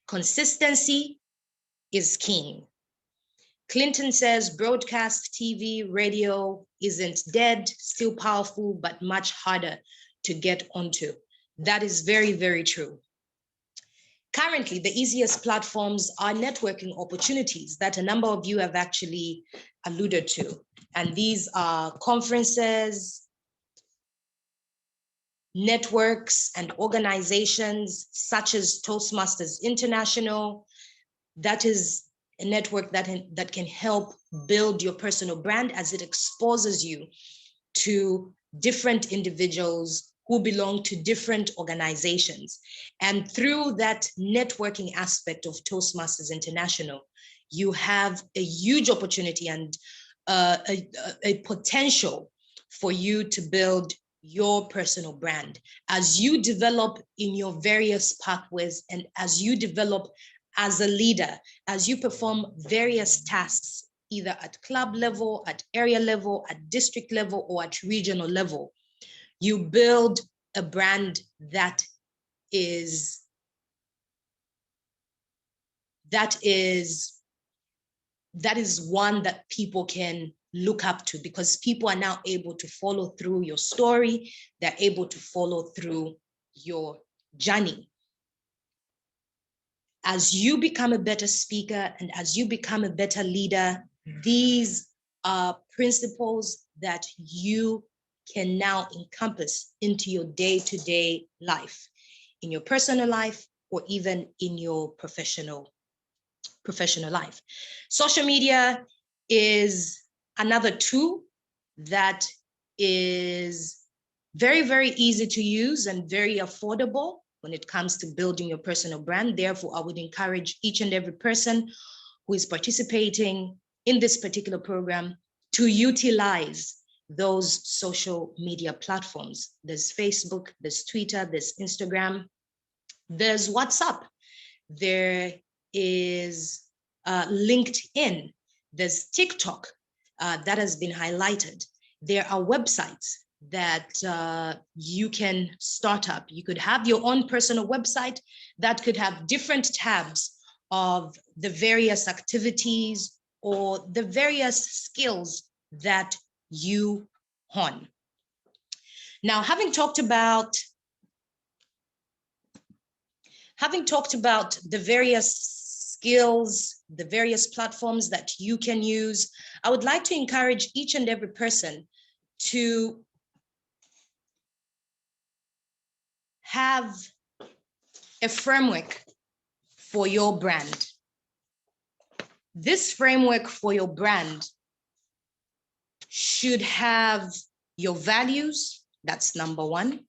Consistency is king. Clinton says broadcast, TV, radio isn't dead, still powerful, but much harder to get onto. That is very, very true. Currently, the easiest platforms are networking opportunities that a number of you have actually alluded to. And these are conferences, networks, and organizations such as Toastmasters International. That is a network that can help build your personal brand as it exposes you to different individuals who belong to different organizations. And through that networking aspect of Toastmasters International, you have a huge opportunity and a potential for you to build your personal brand. As you develop in your various pathways and as you develop as a leader, as you perform various tasks, either at club level, at area level, at district level, or at regional level, you build a brand that is one that people can look up to, because people are now able to follow through your story. They're able to follow through your journey. As you become a better speaker and as you become a better leader, these are principles that you can now encompass into your day-to-day life, in your personal life, or even in your professional life. Social media is another tool that is very, very easy to use and very affordable when it comes to building your personal brand. Therefore, I would encourage each and every person who is participating in this particular program to utilize those social media platforms. There's Facebook, there's Twitter, there's Instagram, there's WhatsApp, there is LinkedIn, there's TikTok that has been highlighted. There are websites that you can start up. You could have your own personal website that could have different tabs of the various activities or the various skills that you hone. Now, having talked about the various skills, the various platforms that you can use, I would like to encourage each and every person to have a framework for your brand. This framework for your brand should have your values, that's number one.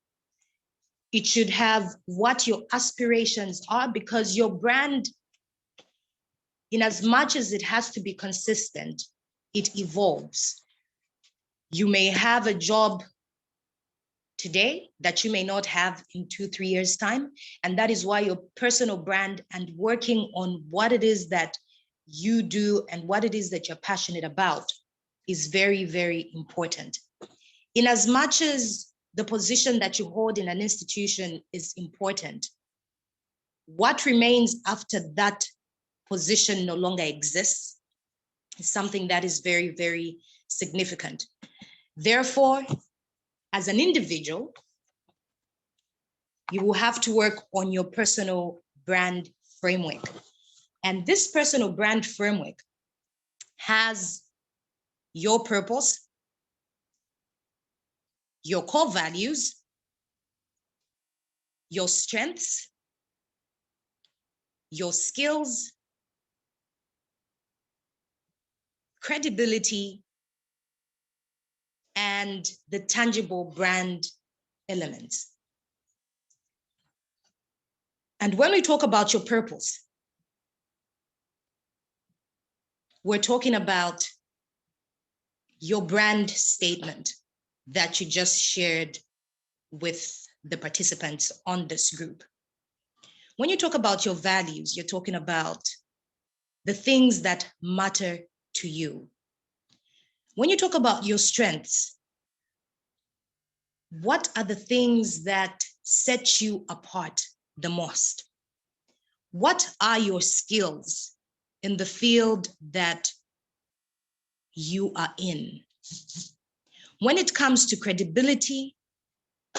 It should have what your aspirations are, because your brand, in as much as it has to be consistent, it evolves. You may have a job today that you may not have in 2-3 years' time. And that is why your personal brand and working on what it is that you do and what it is that you're passionate about is very, very important. In as much as the position that you hold in an institution is important, what remains after that position no longer exists is something that is very, very significant. Therefore, as an individual, you will have to work on your personal brand framework. And this personal brand framework has your purpose, your core values, your strengths, your skills, credibility, and the tangible brand elements. And when we talk about your purpose, we're talking about your brand statement that you just shared with the participants on this group. When you talk about your values, you're talking about the things that matter to you. When you talk about your strengths, what are the things that set you apart the most? What are your skills in the field that you are in? When it comes to credibility,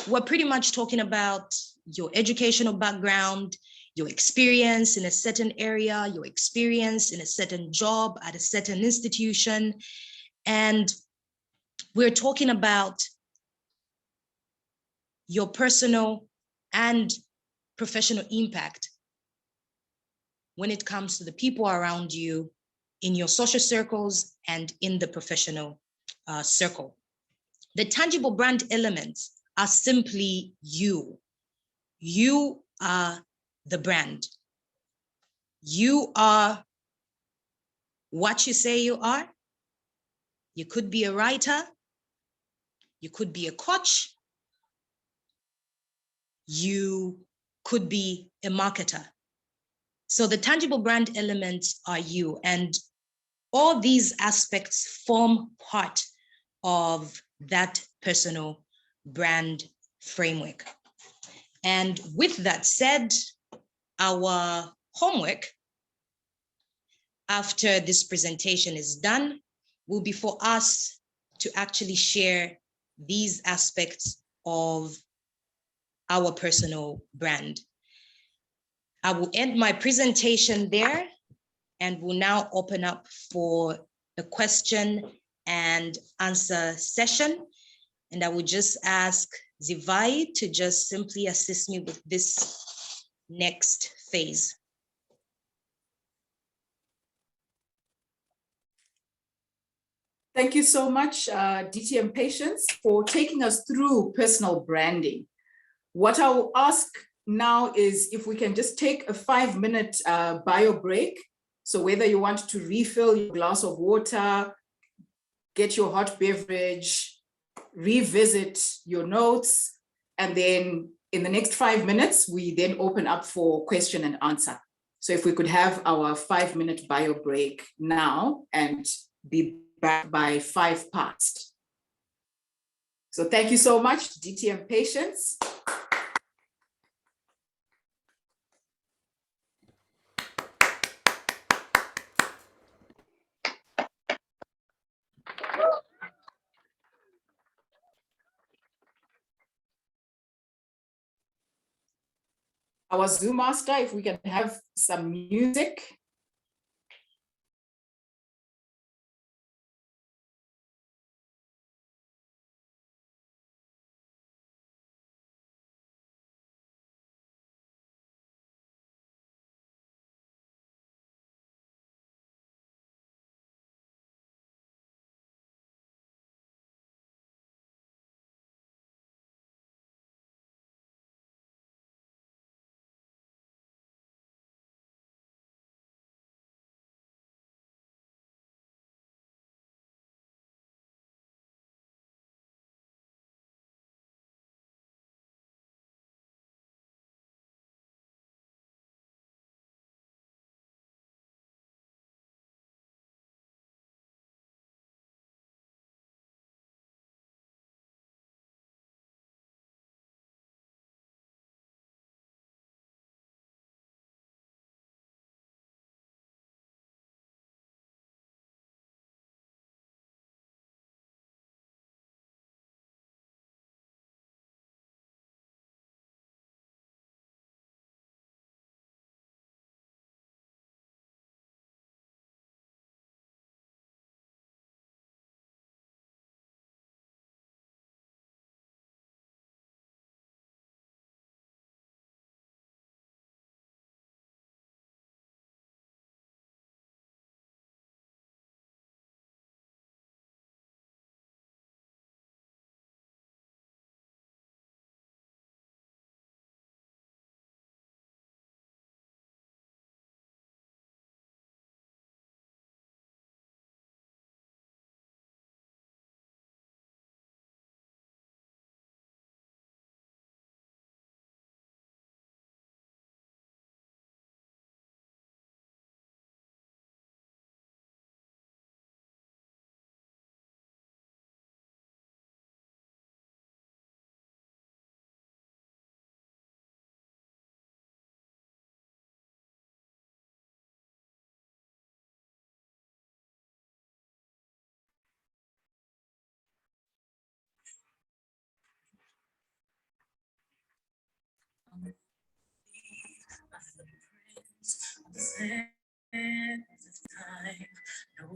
we're pretty much talking about your educational background, your experience in a certain area, your experience in a certain job at a certain institution. And we're talking about your personal and professional impact when it comes to the people around you in your social circles and in the professional circle. The tangible brand elements are simply you. You are the brand. You are what you say you are. You could be a writer. You could be a coach. You could be a marketer. So the tangible brand elements are you, and all these aspects form part of that personal brand framework. And with that said, our homework after this presentation is done will be for us to actually share these aspects of our personal brand. I will end my presentation there and will now open up for the question and answer session. And I would just ask Zivai to just simply assist me with this next phase. Thank you so much, DTM Patience, for taking us through personal branding. What I will ask now is if we can just take a 5-minute bio break. So whether you want to refill your glass of water, get your hot beverage, revisit your notes, and then in the next 5 minutes, we then open up for question and answer. So if we could have our 5-minute bio break now and be back by 5 past. So thank you so much, DTM Patience. Our Zoom master, if we can have some music.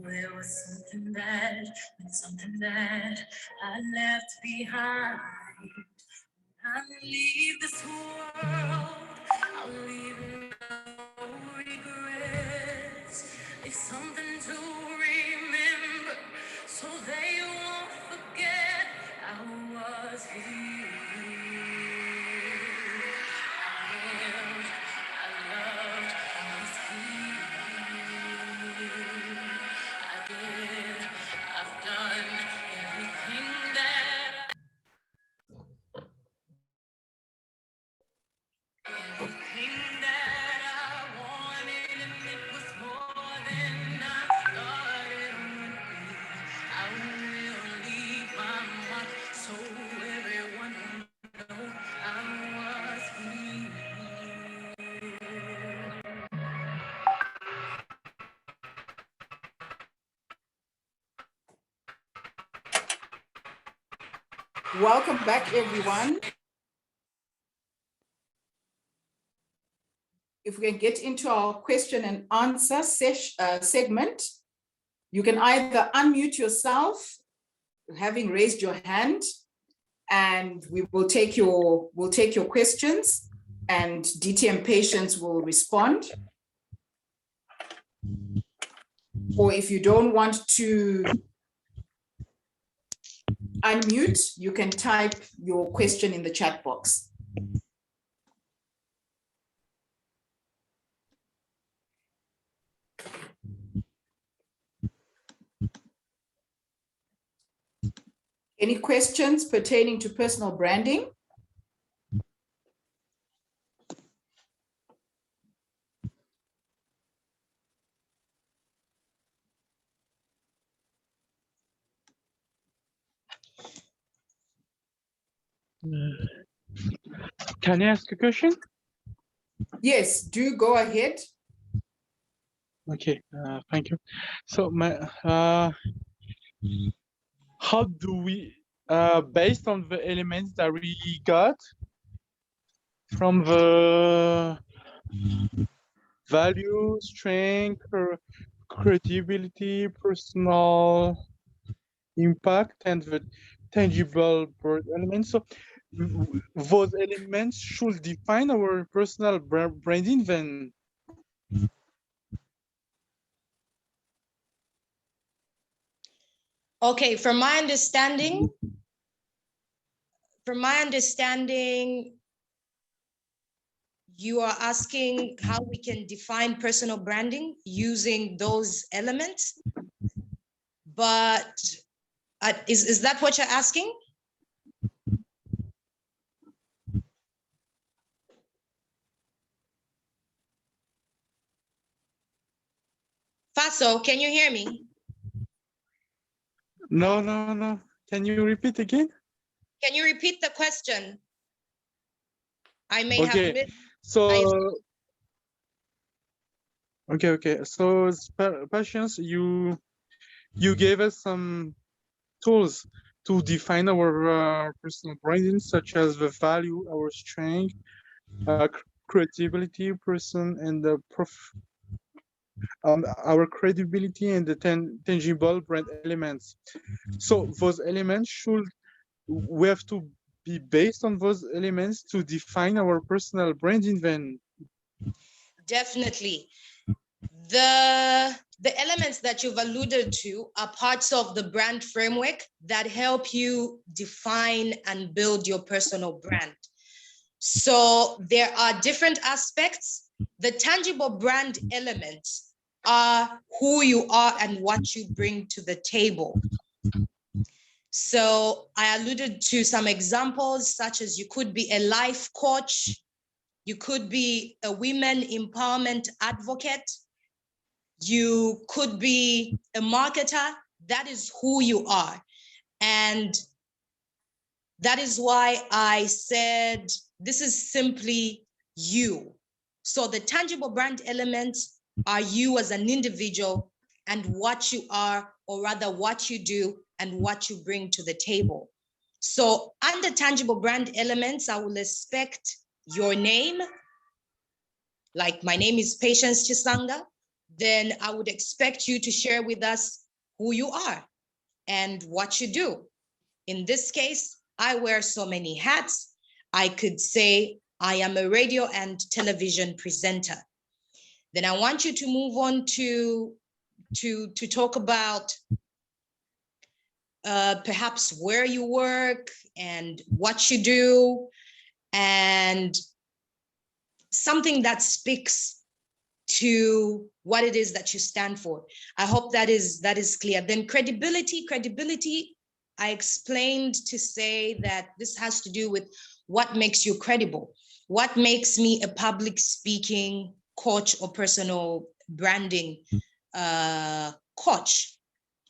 There was something that I left behind. I leave this world, I'll leave no regrets. It's something to remember, so they won't forget I was here. Welcome back, everyone. If we can get into our question and answer segment, you can either unmute yourself, having raised your hand, and we'll take your questions, and DTM patients will respond. Or if you don't want to unmute, you can type your question in the chat box. Any questions pertaining to personal branding? Can I ask a question? Yes, do go ahead. Okay, thank you. So how do we, based on the elements that we got from the value, strength, credibility, personal impact, and the tangible brand elements. So those elements should define our personal branding then. Okay, from my understanding, you are asking how we can define personal branding using those elements, but is that what you're asking? Faso, can you hear me? No. Can you repeat again? Can you repeat the question? I may have Okay, missed. so okay. So patience, you gave us some tools to define our personal branding, such as the value, our strength, credibility, person, and the our credibility and the tangible brand elements. So those elements we have to be based on those elements to define our personal branding then. Definitely. The elements that you've alluded to are parts of the brand framework that help you define and build your personal brand. So there are different aspects. The tangible brand elements are who you are and what you bring to the table. So I alluded to some examples, such as you could be a life coach, you could be a women empowerment advocate, you could be a marketer. That is who you are. And that is why I said this is simply you. So the tangible brand elements are you as an individual and what you are, or rather what you do and what you bring to the table. So under tangible brand elements, I will expect your name, like my name is Patience Chisanga. Then I would expect you to share with us who you are and what you do. In this case, I wear so many hats. I could say I am a radio and television presenter. Then I want you to move on to talk about perhaps where you work and what you do, and something that speaks to what it is that you stand for. I hope that is clear. Then credibility, I explained to say that this has to do with what makes you credible. What makes me a public speaking coach or personal branding coach?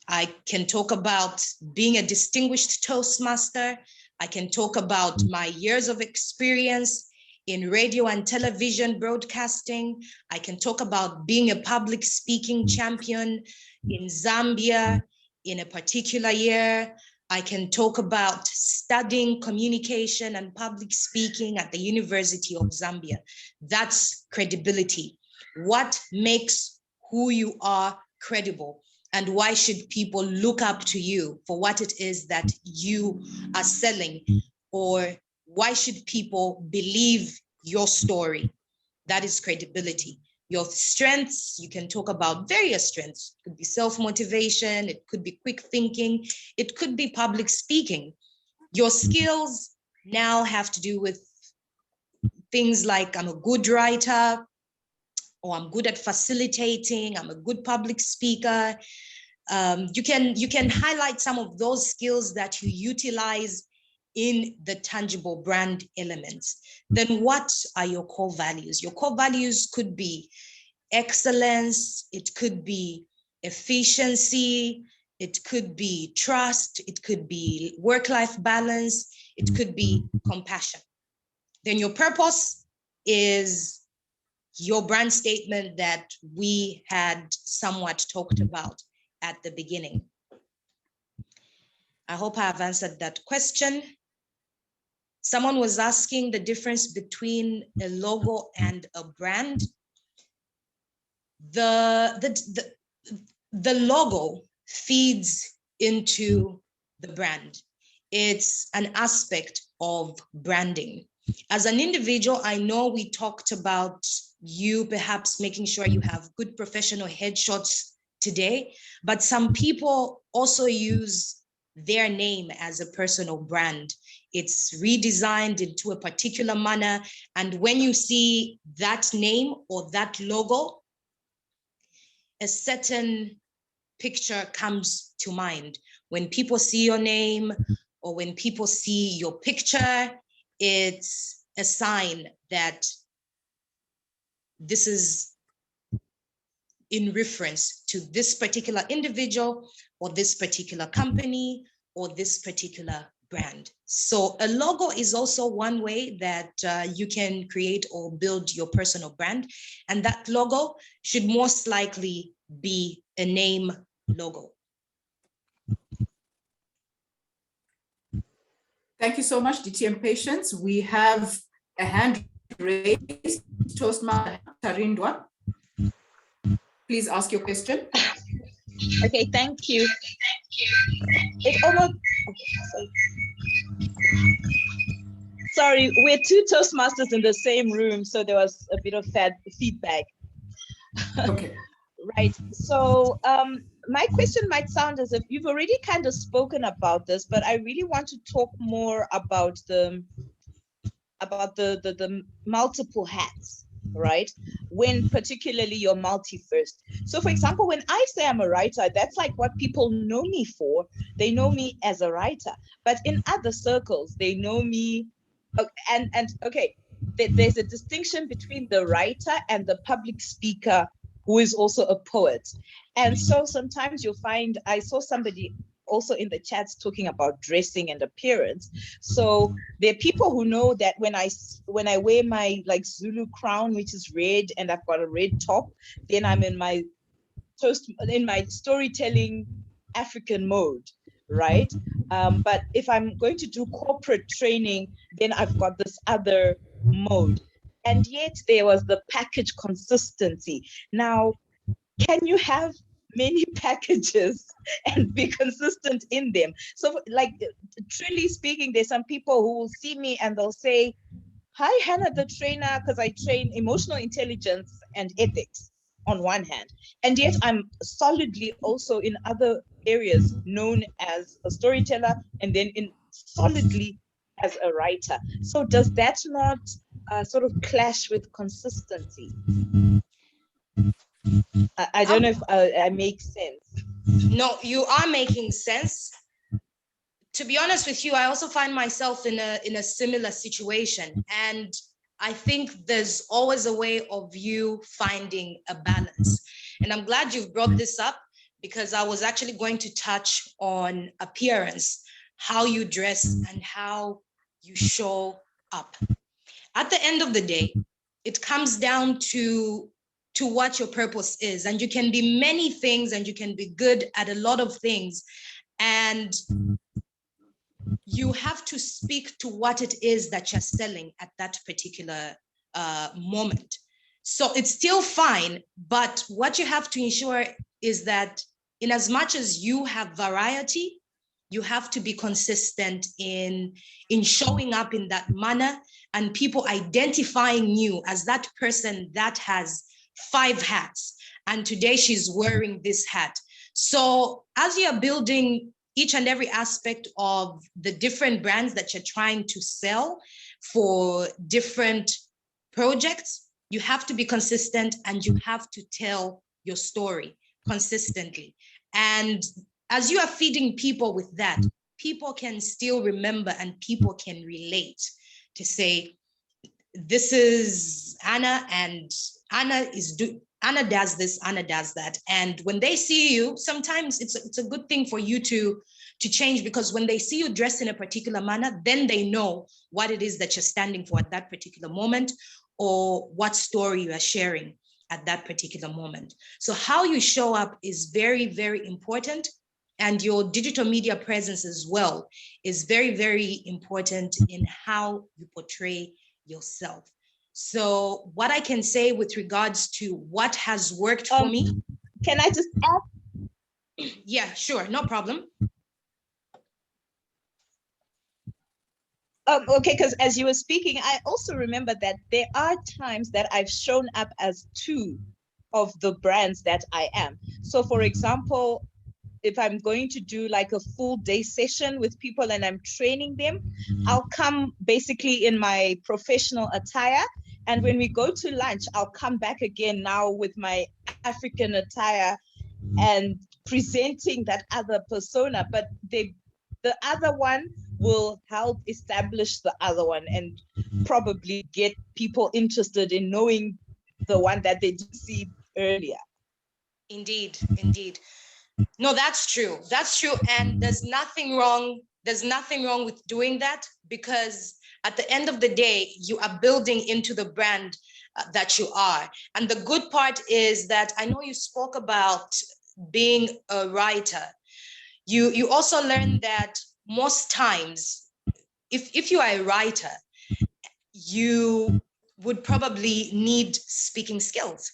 I can talk about being a distinguished Toastmaster. I can talk about my years of experience in radio and television broadcasting. I can talk about being a public speaking champion in Zambia in a particular year. I can talk about studying communication and public speaking at the University of Zambia. That's credibility. What makes who you are credible? And why should people look up to you for what it is that you are selling? or why should people believe your story? That is credibility. Your strengths, you can talk about various strengths. It could be self-motivation, it could be quick thinking, it could be public speaking. Your skills now have to do with things like I'm a good writer, or I'm good at facilitating, I'm a good public speaker. You can highlight some of those skills that you utilize in the tangible brand elements. Then what are your core values? Your core values could be excellence, it could be efficiency, it could be trust, it could be work-life balance, it could be compassion. Then your purpose is your brand statement that we had somewhat talked about at the beginning. I hope I have answered that question. Someone was asking the difference between a logo and a brand. The logo feeds into the brand. It's an aspect of branding. As an individual, I know we talked about you perhaps making sure you have good professional headshots today, but some people also use their name as a personal brand. It's redesigned into a particular manner. And when you see that name or that logo, a certain picture comes to mind. When people see your name or when people see your picture, it's a sign that this is in reference to this particular individual or this particular company or this particular brand. So a logo is also one way that you can create or build your personal brand. And that logo should most likely be a name logo. Thank you so much, DTM Patience. We have a hand raised, Toastmaster Tarindwa. Please ask your question. Okay, thank you. It almost, sorry, we're two Toastmasters in the same room, so there was a bit of feedback. Okay. Right, so my question might sound as if you've already kind of spoken about this, but I really want to talk more about the multiple hats, right? When particularly you're multi-first. So for example, when I say I'm a writer, that's like what people know me for. They know me as a writer, but in other circles, they know me, okay, there's a distinction between the writer and the public speaker who is also a poet. And so sometimes you'll find, I saw somebody also in the chats talking about dressing and appearance. So there are people who know that when I wear my like Zulu crown, which is red, and I've got a red top, then I'm in my storytelling African mode, right? But if I'm going to do corporate training, then I've got this other mode. And yet there was the package consistency. Now, can you have many packages and be consistent in them? So like, truly speaking, there's some people who will see me and they'll say, hi, Hannah, the trainer, because I train emotional intelligence and ethics on one hand. And yet I'm solidly also in other areas known as a storyteller and then solidly as a writer. So does that not sort of clash with consistency? I don't know if I make sense. No, you are making sense. To be honest with you, I also find myself in a similar situation. And I think there's always a way of you finding a balance. And I'm glad you've brought this up because I was actually going to touch on appearance, how you dress and how you show up. At the end of the day, it comes down to what your purpose is. And you can be many things and you can be good at a lot of things. And you have to speak to what it is that you're selling at that particular moment. So it's still fine, but what you have to ensure is that in as much as you have variety, you have to be consistent in showing up in that manner and people identifying you as that person that has 5 hats. And today she's wearing this hat. So as you're building each and every aspect of the different brands that you're trying to sell for different projects, you have to be consistent and you have to tell your story consistently. And as you are feeding people with that, people can still remember and people can relate to say, this is Anna and Anna does this, Anna does that. And when they see you, sometimes it's a good thing for you to change, because when they see you dressed in a particular manner, then they know what it is that you're standing for at that particular moment, or what story you are sharing at that particular moment. So how you show up is very, very important. And your digital media presence as well is very, very important in how you portray yourself. So what I can say with regards to what has worked for me. Can I just add? Yeah, sure, no problem. Okay, because as you were speaking, I also remember that there are times that I've shown up as 2 of the brands that I am. So for example, if I'm going to do like a full day session with people and I'm training them, I'll come basically in my professional attire. And when we go to lunch, I'll come back again now with my African attire and presenting that other persona. But the other one will help establish the other one and probably get people interested in knowing the one that they didn't see earlier. Indeed, indeed. No, that's true. That's true. And there's nothing wrong with doing that, because at the end of the day, you are building into the brand that you are. And the good part is that I know you spoke about being a writer. You also learned that most times, if you are a writer, you would probably need speaking skills.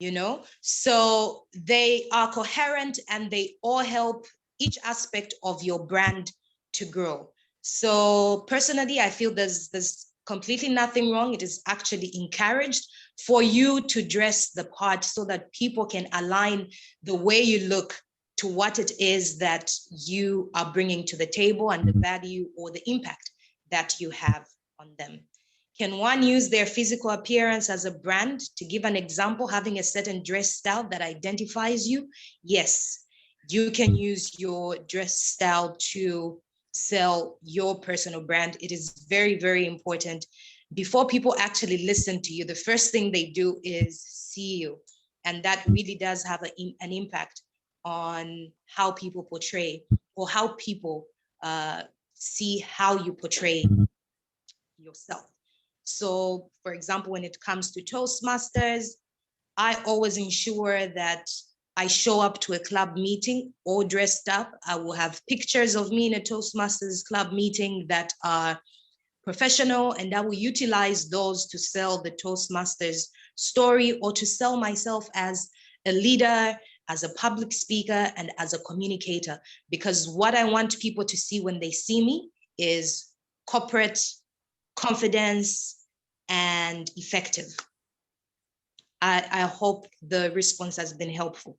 You know, so they are coherent and they all help each aspect of your brand to grow. So personally, I feel there's completely nothing wrong. It is actually encouraged for you to dress the part so that people can align the way you look to what it is that you are bringing to the table and the value or the impact that you have on them. Can one use their physical appearance as a brand? To give an example, having a certain dress style that identifies you? Yes, you can use your dress style to sell your personal brand. It is very, very important. Before people actually listen to you, the first thing they do is see you. And that really does have an impact on how people portray, or how people see how you portray yourself. So, for example, when it comes to Toastmasters, I always ensure that I show up to a club meeting all dressed up. I will have pictures of me in a Toastmasters club meeting that are professional, and I will utilize those to sell the Toastmasters story, or to sell myself as a leader, as a public speaker, and as a communicator. Because what I want people to see when they see me is corporate confidence and effective. I hope the response has been helpful.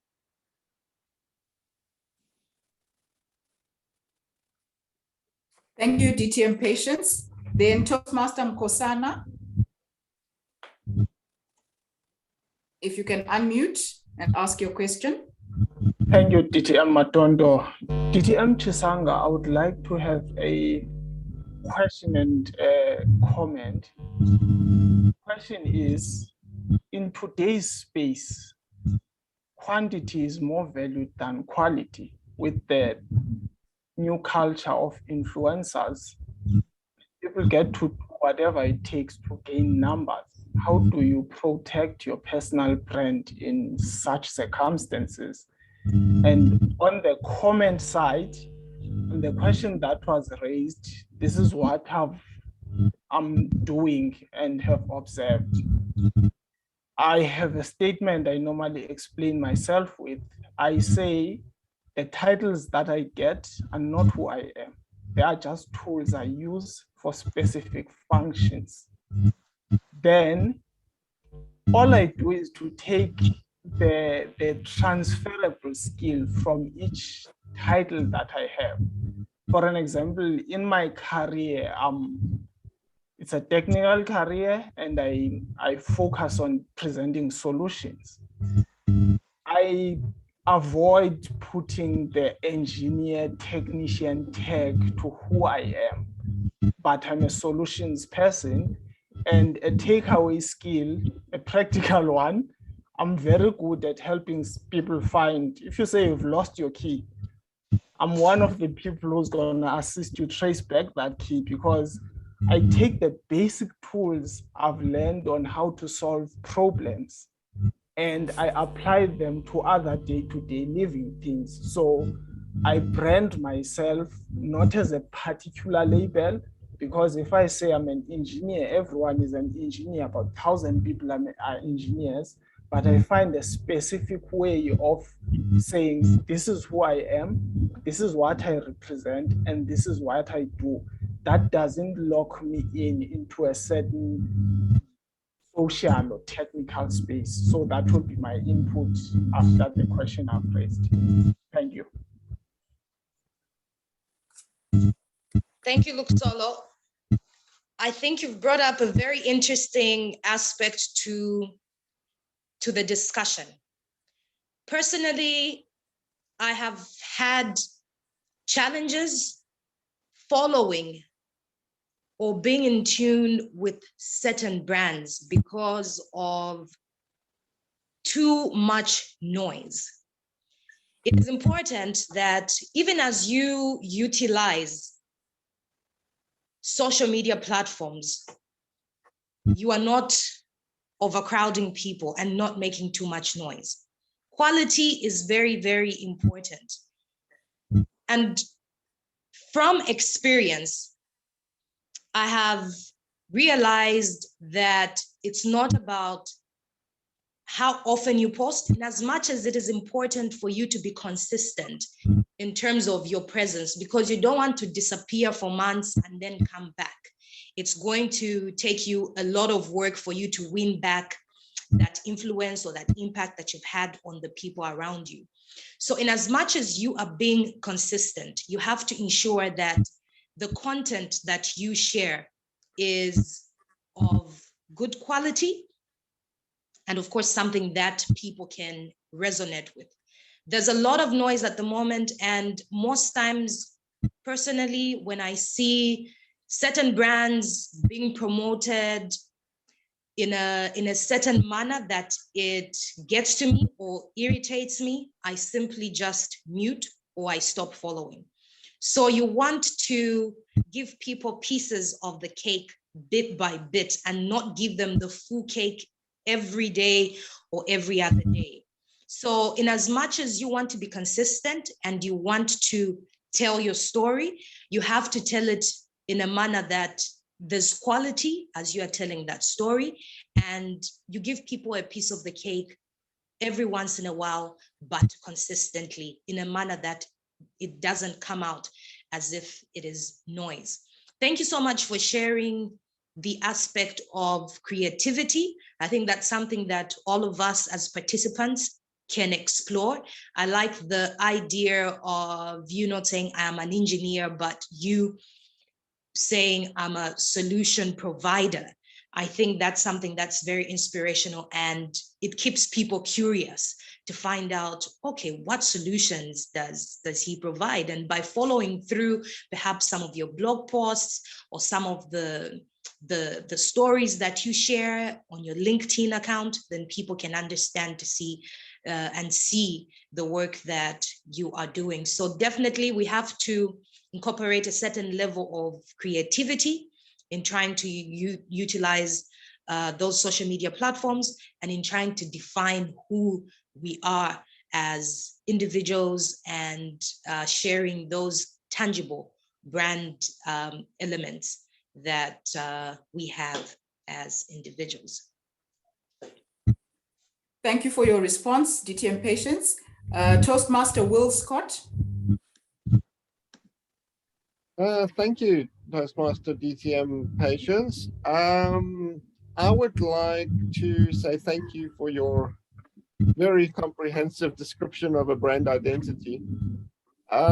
Thank you, DTM Patience. Then Toastmaster Mkosana, if you can unmute and ask your question. Thank you, DTM Matondo. DTM Chisanga, I would like to have a question and a comment. Question is, in today's space, quantity is more valued than quality. With the new culture of influencers, people get to do whatever it takes to gain numbers. How do you protect your personal brand in such circumstances? And on the comment side, on the question that was raised, this is what I'm doing and have observed. I have a statement I normally explain myself with. I say, the titles that I get are not who I am. They are just tools I use for specific functions. Then all I do is to take the transferable skill from each title that I have. For an example, in my career, it's a technical career and I focus on presenting solutions. I avoid putting the engineer, technician tag to who I am, but I'm a solutions person. And a takeaway skill, a practical one, I'm very good at helping people find, if you say you've lost your key, I'm one of the people who's gonna assist you trace back that key, because I take the basic tools I've learned on how to solve problems and I apply them to other day-to-day living things. So I brand myself not as a particular label, because if I say I'm an engineer, everyone is an engineer, about 1,000 people are engineers, but I find a specific way of saying, this is who I am, this is what I represent, and this is what I do. That doesn't lock me into a certain social or technical space. So that would be my input after the question I've raised. Thank you. Thank you, Luxolo. I think you've brought up a very interesting aspect to the discussion. Personally, I have had challenges following or being in tune with certain brands because of too much noise. It is important that even as you utilize social media platforms, you are not overcrowding people and not making too much noise. Quality is very, very important. And from experience, I have realized that it's not about how often you post, in as much as it is important for you to be consistent in terms of your presence, because you don't want to disappear for months and then come back. It's going to take you a lot of work for you to win back that influence or that impact that you've had on the people around you. So in as much as you are being consistent, you have to ensure that the content that you share is of good quality, and of course, something that people can resonate with. There's a lot of noise at the moment, and most times, personally, when I see certain brands being promoted in a certain manner that it gets to me or irritates me, I simply just mute or I stop following. So you want to give people pieces of the cake bit by bit and not give them the full cake every day or every other day. So in as much as you want to be consistent and you want to tell your story, you have to tell it in a manner that there's quality as you are telling that story, and you give people a piece of the cake every once in a while, but consistently in a manner that it doesn't come out as if it is noise. Thank you so much for sharing the aspect of creativity. I think that's something that all of us as participants can explore. I like the idea of you not saying I'm an engineer, but you saying I'm a solution provider. I think that's something that's very inspirational, and it keeps people curious to find out, okay, what solutions does he provide? And by following through perhaps some of your blog posts or some of the stories that you share on your LinkedIn account, then people can understand to see and see the work that you are doing. So definitely we have to incorporate a certain level of creativity in trying to utilize those social media platforms and in trying to define who we are as individuals and sharing those tangible brand elements that we have as individuals. Thank you for your response, DTM Patience. Toastmaster Will Scott. Thank you, Toastmaster DTM Patience. I would like to say thank you for your very comprehensive description of a brand identity.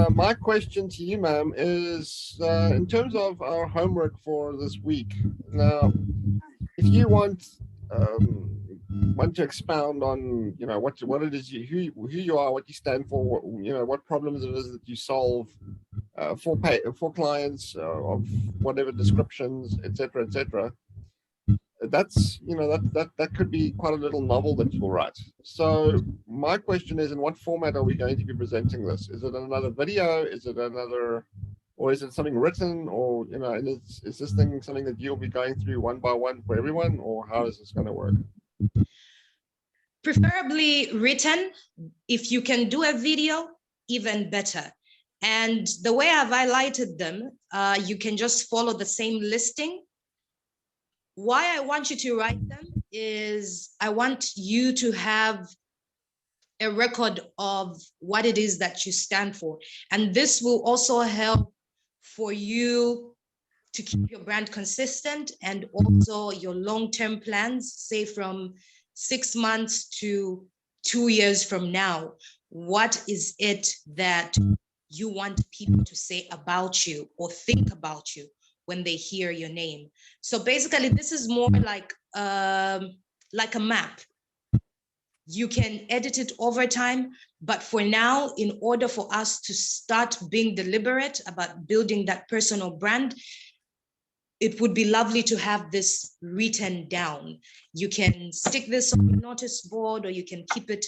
My question to you, ma'am, is in terms of our homework for this week. Now, if you want to expound on, what it is, who you are, what you stand for, what problems it is that you solve for clients of whatever descriptions, etc., etc. That's that could be quite a little novel that you'll write. So my question is, in what format are we going to be presenting this? Is it another video? Is it another, or is it something written? Or and is this thing something that you'll be going through one by one for everyone, or how is this going to work? Preferably written. If you can do a video, even better. And the way I've highlighted them, you can just follow the same listing. Why I want you to write them is I want you to have a record of what it is that you stand for. And this will also help for you to keep your brand consistent and also your long-term plans, say from 6 months to 2 years from now. What is it that you want people to say about you or think about you when they hear your name? So basically, this is more like a map. You can edit it over time, but for now, in order for us to start being deliberate about building that personal brand, it would be lovely to have this written down. You can stick this on your notice board, or you can keep it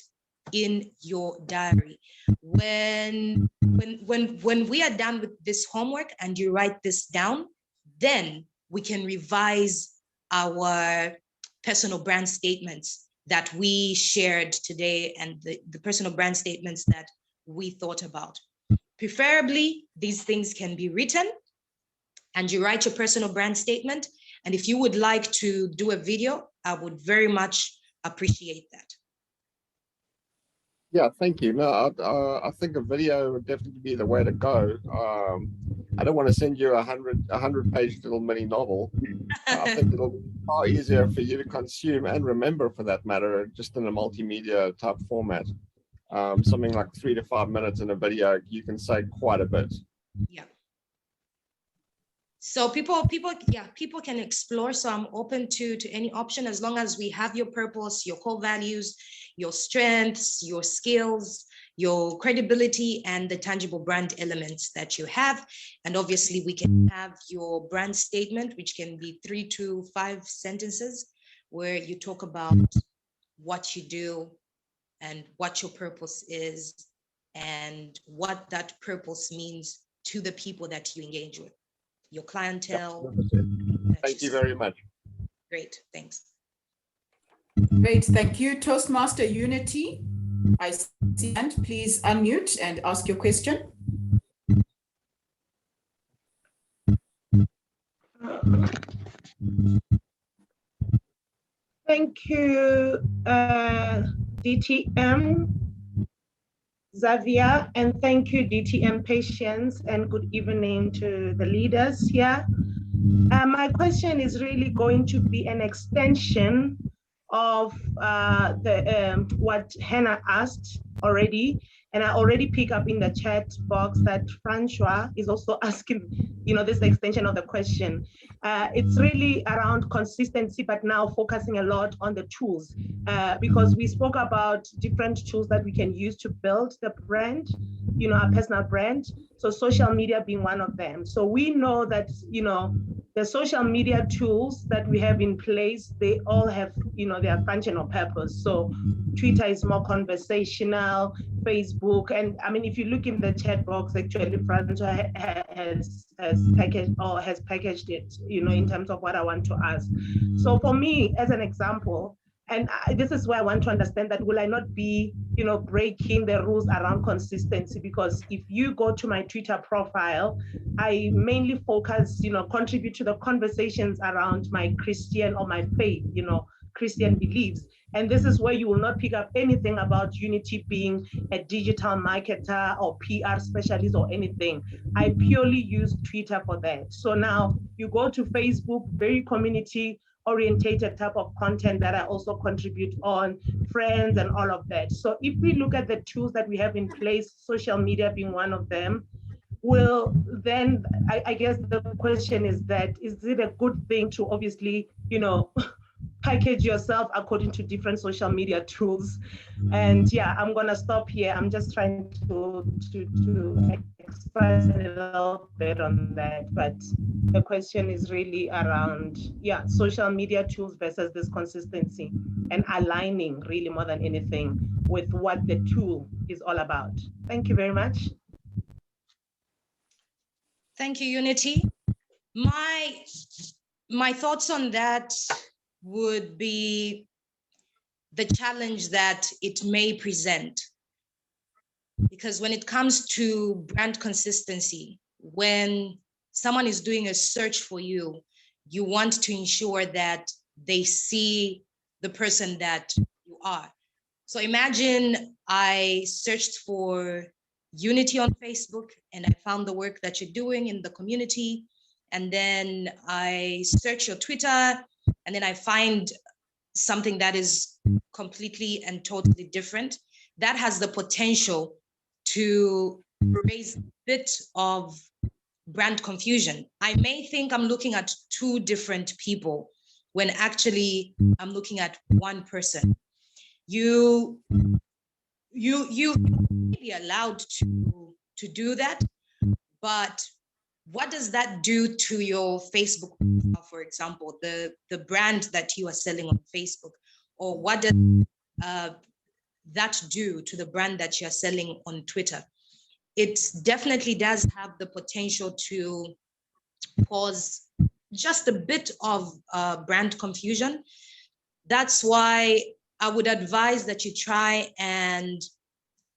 in your diary. When we are done with this homework and you write this down, then we can revise our personal brand statements that we shared today and the personal brand statements that we thought about. Preferably, these things can be written and you write your personal brand statement. And if you would like to do a video, I would very much appreciate that. Yeah, thank you. No, I think a video would definitely be the way to go. I don't want to send you a 100-page little mini novel. I think it'll be far easier for you to consume and remember, for that matter, just in a multimedia type format. Something like 3 to 5 minutes in a video, you can say quite a bit. Yeah. So people can explore. So I'm open to any option, as long as we have your purpose, your core values, your strengths, your skills, your credibility, and the tangible brand elements that you have. And obviously we can have your brand statement, which can be 3 to 5 sentences, where you talk about what you do and what your purpose is and what that purpose means to the people that you engage with, your clientele. Thank you very much. Great, thanks. Great, thank you. Toastmaster Unity, I see, and please unmute and ask your question. Thank you, DTM Xavier, and thank you, DTM Patience, and good evening to the leaders here. My question is really going to be an extension of what Hannah asked already, and I already pick up in the chat box that Francois is also asking, this extension of the question. It's really around consistency, but now focusing a lot on the tools, because we spoke about different tools that we can use to build the brand, our personal brand. So social media being one of them. So we know that, the social media tools that we have in place, they all have, their functional purpose. So Twitter is more conversational, Facebook, and I mean, if you look in the chat box, actually, Francois has packaged it, in terms of what I want to ask. So for me, as an example, and this is where I want to understand that, will I not be, breaking the rules around consistency? Because if you go to my Twitter profile, I mainly focus, contribute to the conversations around my Christian or my faith, Christian beliefs. And this is where you will not pick up anything about Unity being a digital marketer or PR specialist or anything. I purely use Twitter for that. So now you go to Facebook, very community orientated type of content that I also contribute on, friends and all of that. So if we look at the tools that we have in place, social media being one of them, well, then I guess the question is that, is it a good thing to obviously, package yourself according to different social media tools? And yeah, I'm gonna stop here. I'm just trying to expand a little bit on that, but the question is really around, yeah, social media tools versus this consistency and aligning really more than anything with what the tool is all about. Thank you very much. Thank you, Unity. My thoughts on that would be the challenge that it may present. Because when it comes to brand consistency, when someone is doing a search for you, you want to ensure that they see the person that you are. So imagine I searched for Unity on Facebook and I found the work that you're doing in the community. And then I search your Twitter and then I find something that is completely and totally different. That has the potential to raise a bit of brand confusion. I may think I'm looking at two different people when actually I'm looking at one person. You may be allowed to do that, but what does that do to your Facebook profile, for example, the brand that you are selling on Facebook? Or what does that do to the brand that you're selling on Twitter? It definitely does have the potential to cause just a bit of brand confusion. That's why I would advise that you try and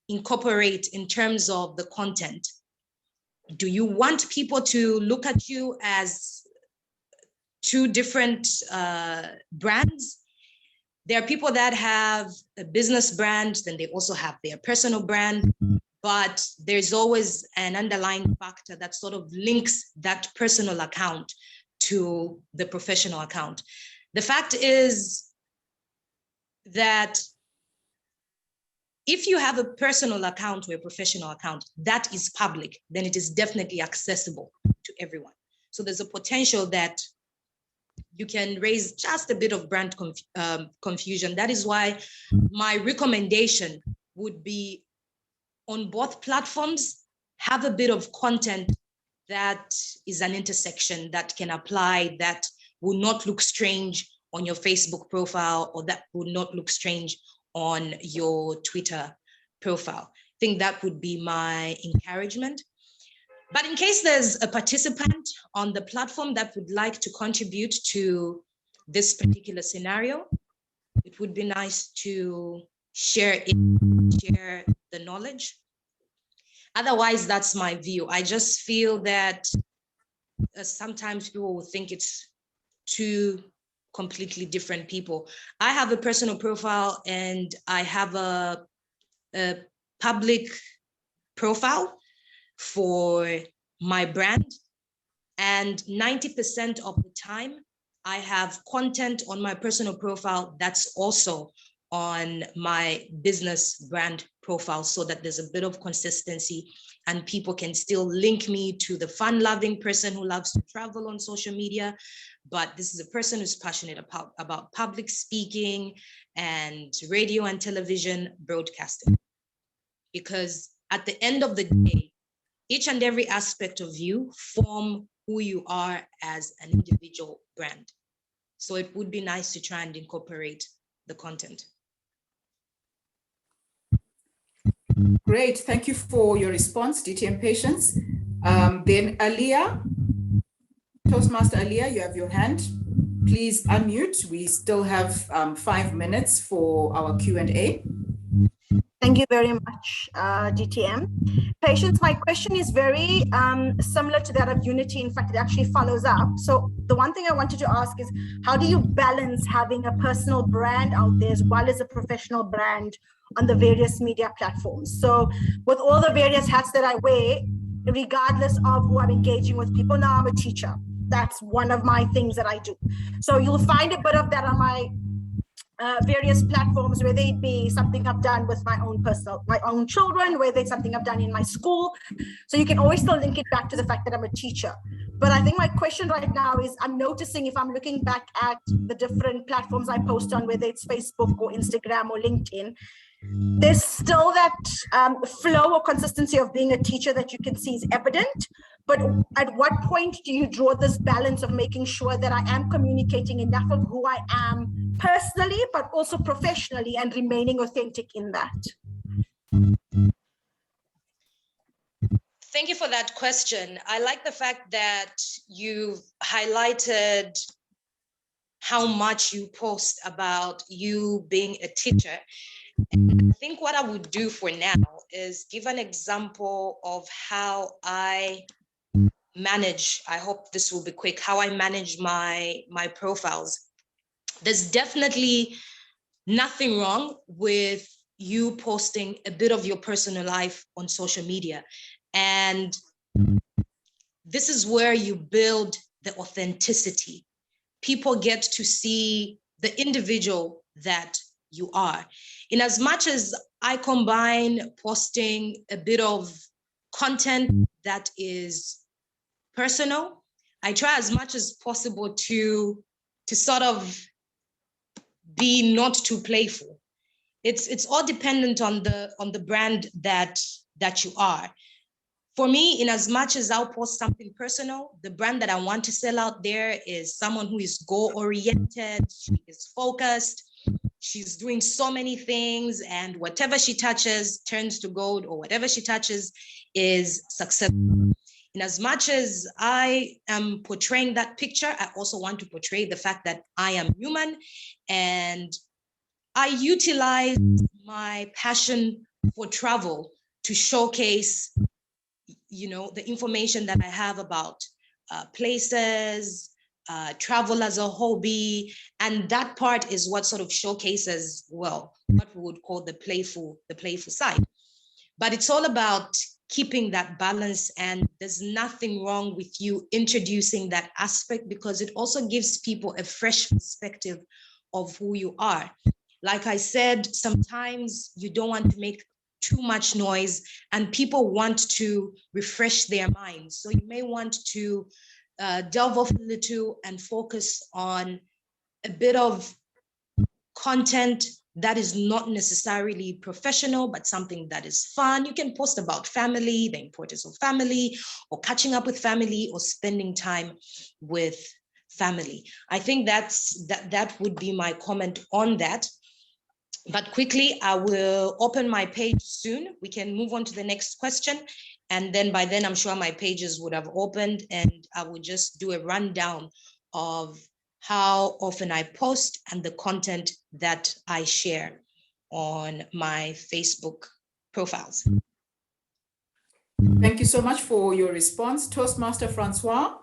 incorporate in terms of the content. Do you want people to look at you as two different brands? There are people that have a business brand, then they also have their personal brand, but there's always an underlying factor that sort of links that personal account to the professional account. The fact is that if you have a personal account or a professional account that is public, then it is definitely accessible to everyone. So there's a potential that you can raise just a bit of brand confusion. That is why my recommendation would be on both platforms, have a bit of content that is an intersection that can apply, that will not look strange on your Facebook profile or that will not look strange on your Twitter profile. I think that would be my encouragement. But in case there's a participant on the platform that would like to contribute to this particular scenario, it would be nice to share the knowledge. Otherwise, that's my view. I just feel that sometimes people will think it's two completely different people. I have a personal profile and I have a public profile for my brand, and 90% of the time I have content on my personal profile that's also on my business brand profile, so that there's a bit of consistency and people can still link me to the fun-loving person who loves to travel on social media. But this is a person who's passionate about public speaking and radio and television broadcasting. Because at the end of the day, each and every aspect of you form who you are as an individual brand. So it would be nice to try and incorporate the content. Great, thank you for your response, DTM Patience. Then L.E.A., Toastmaster L.E.A., you have your hand. Please unmute. We still have 5 minutes for our Q&A. Thank you very much, DTM. Patience, my question is very similar to that of Unity. In fact, it actually follows up. So the one thing I wanted to ask is, how do you balance having a personal brand out there as well as a professional brand on the various media platforms? So with all the various hats that I wear, regardless of who I'm engaging with, people now I'm a teacher. That's one of my things that I do. So you'll find a bit of that on my various platforms, whether it be something I've done with my own children, whether it's something I've done in my school. So you can always still link it back to the fact that I'm a teacher. But I think my question right now is, I'm noticing if I'm looking back at the different platforms I post on, whether it's Facebook or Instagram or LinkedIn, there's still that flow or consistency of being a teacher that you can see is evident. But at what point do you draw this balance of making sure that I am communicating enough of who I am personally, but also professionally, and remaining authentic in that? Thank you for that question. I like the fact that you've highlighted how much you post about you being a teacher. And I think what I would do for now is give an example of how I manage, I hope this will be quick, how I manage my profiles. There's definitely nothing wrong with you posting a bit of your personal life on social media. And this is where you build the authenticity. People get to see the individual that you are. In as much as I combine posting a bit of content that is personal, I try as much as possible to sort of be not too playful. It's all dependent on the brand that you are. For me, in as much as I'll post something personal, the brand that I want to sell out there is someone who is goal-oriented, she is focused, she's doing so many things, and whatever she touches turns to gold, or whatever she touches is successful. In as much as I am portraying that picture, I also want to portray the fact that I am human, and I utilize my passion for travel to showcase, you know, the information that I have about places, travel as a hobby, and that part is what sort of showcases, well, what we would call the playful side. But it's all about keeping that balance, and there's nothing wrong with you introducing that aspect, because it also gives people a fresh perspective of who you are. Like I said, sometimes you don't want to make too much noise, and people want to refresh their minds. So you may want to delve off a little and focus on a bit of content that is not necessarily professional, but something that is fun. You can post about family, the importance of family, or catching up with family, or spending time with family. I think that would be my comment on that. But quickly, I will open my page soon. We can move on to the next question. And then by then, I'm sure my pages would have opened, and I will just do a rundown of how often I post and the content that I share on my Facebook profiles. Thank you so much for your response. Toastmaster Francois,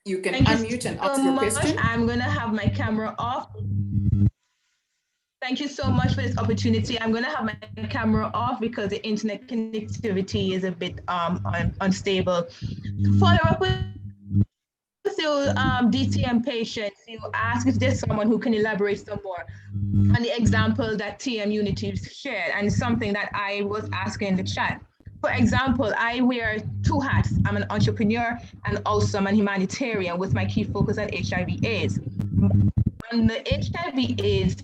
you can unmute and ask your question. I'm going to have my camera off. Thank you so much for this opportunity. I'm going to have my camera off because the internet connectivity is a bit unstable. To follow up with DTM patients, you ask if there's someone who can elaborate some more on the example that TM Unity shared, and something that I was asking in the chat. For example, I wear two hats. I'm an entrepreneur and also I'm a humanitarian with my key focus on HIV/AIDS. On the HIV/AIDS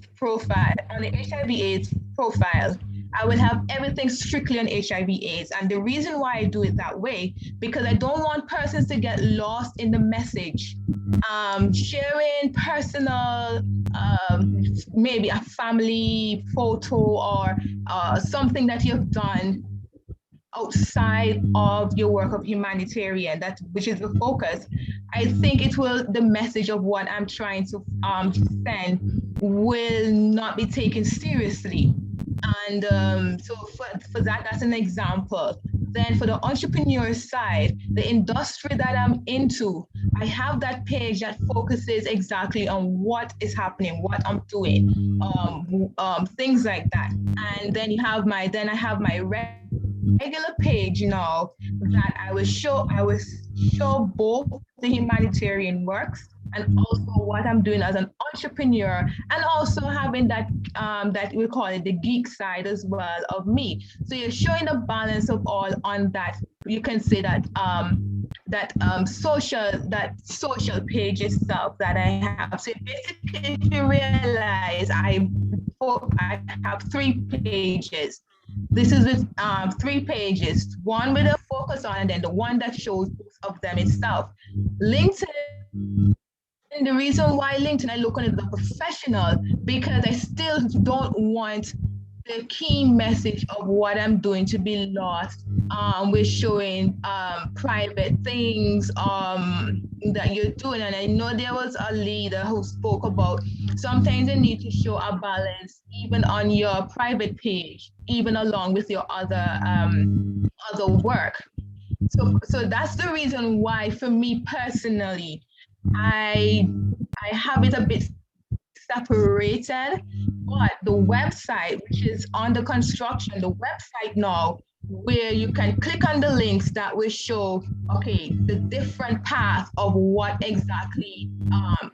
profile, I will have everything strictly on HIV/AIDS. And the reason why I do it that way, because I don't want persons to get lost in the message. Sharing personal, maybe a family photo or something that you've done outside of your work of humanitarian, that which is the focus, I think the message of what I'm trying to send will not be taken seriously. And so for that, that's an example. Then for the entrepreneur side, the industry that I'm into, I have that page that focuses exactly on what is happening, what I'm doing, things like that. And then I have my regular page, that I will show both the humanitarian works and also what I'm doing as an entrepreneur, and also having that we call it the geek side as well of me. So you're showing the balance of all on that. You can say that social page itself that I have. So basically, if you realize I have 3 pages. This is with 3 pages, one with a focus on, and then the one that shows both of them itself. LinkedIn, and the reason why LinkedIn, I look on it as a professional, because I still don't want the key message of what I'm doing to be lost. We're showing private things that you're doing. And I know there was a leader who spoke about sometimes you need to show a balance even on your private page, even along with your other work. So that's the reason why, for me personally, I have it a bit separated, but the website, which is under construction, the website now, where you can click on the links that will show, okay, the different path of what exactly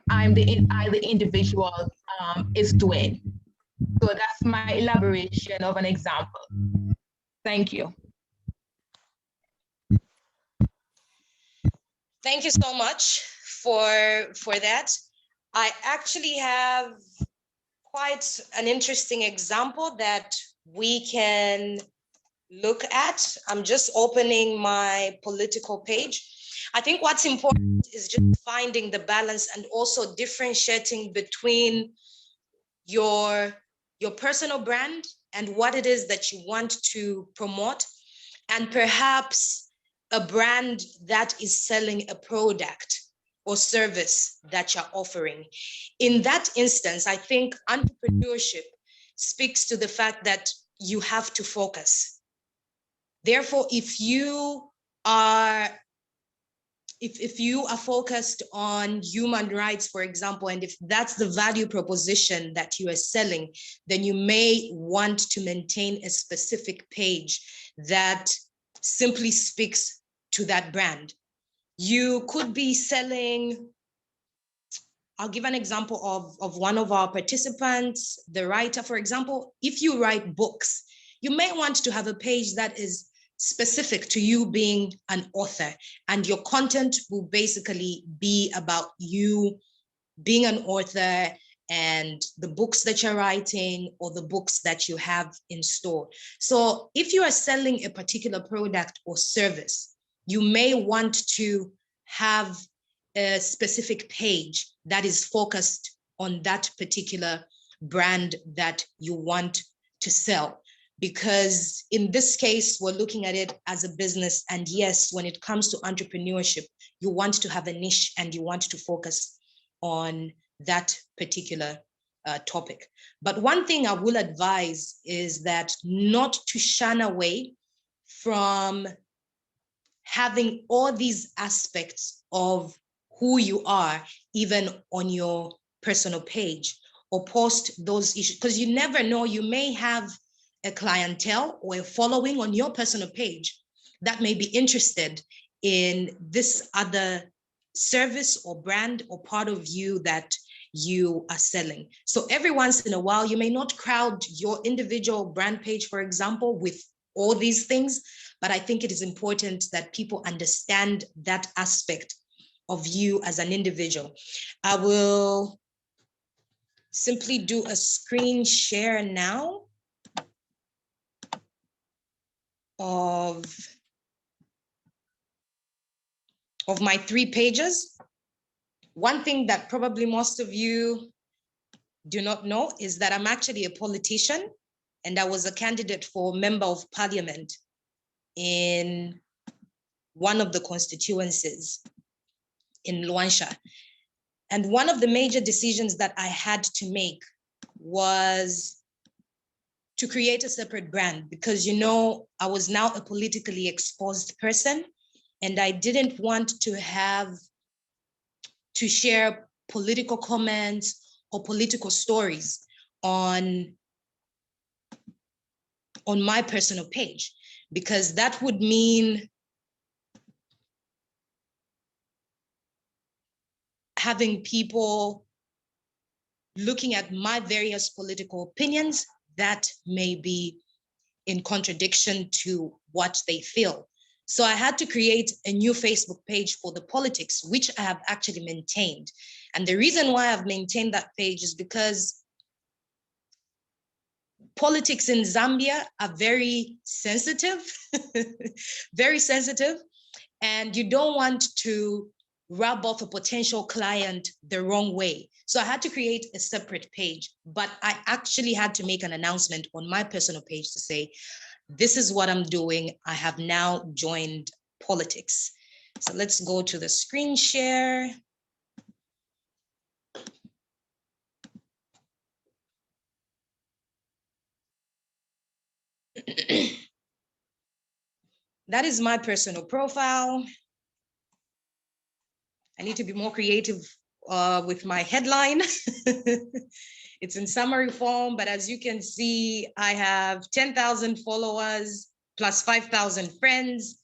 the individual is doing. So that's my elaboration of an example. Thank you. Thank you so much for that. I actually have quite an interesting example that we can look at. I'm just opening my political page. I think what's important is just finding the balance and also differentiating between your personal brand and what it is that you want to promote, and perhaps a brand that is selling a product or service that you're offering. In that instance, I think entrepreneurship speaks to the fact that you have to focus. Therefore, if you are focused on human rights, for example, and if that's the value proposition that you are selling, then you may want to maintain a specific page that simply speaks to that brand. You could be selling, I'll give an example of one of our participants, the writer, for example. If you write books, you may want to have a page that is specific to you being an author, and your content will basically be about you being an author and the books that you're writing or the books that you have in store. So if you are selling a particular product or service, you may want to have a specific page that is focused on that particular brand that you want to sell. Because in this case, we're looking at it as a business. And yes, when it comes to entrepreneurship, you want to have a niche and you want to focus on that particular topic. But one thing I will advise is that not to shun away from having all these aspects of who you are, even on your personal page, or post those issues, because you never know, you may have a clientele or a following on your personal page that may be interested in this other service or brand or part of you that you are selling. So every once in a while, you may not crowd your individual brand page, for example, with all these things, but I think it is important that people understand that aspect of you as an individual. I will simply do a screen share now of my 3 pages. One thing that probably most of you do not know is that I'm actually a politician, and I was a candidate for Member of Parliament in one of the constituencies in Luansha. And one of the major decisions that I had to make was to create a separate brand, because, you know, I was now a politically exposed person, and I didn't want to have to share political comments or political stories on my personal page, because that would mean having people looking at my various political opinions that may be in contradiction to what they feel. So I had to create a new Facebook page for the politics, which I have actually maintained. And the reason why I've maintained that page is because politics in Zambia are very sensitive, very sensitive, and you don't want to rub off a potential client the wrong way. So I had to create a separate page, but I actually had to make an announcement on my personal page to say, this is what I'm doing. I have now joined politics. So let's go to the screen share. That is my personal profile. I need to be more creative with my headline. It's in summary form, but as you can see, I have 10,000 followers plus 5,000 friends.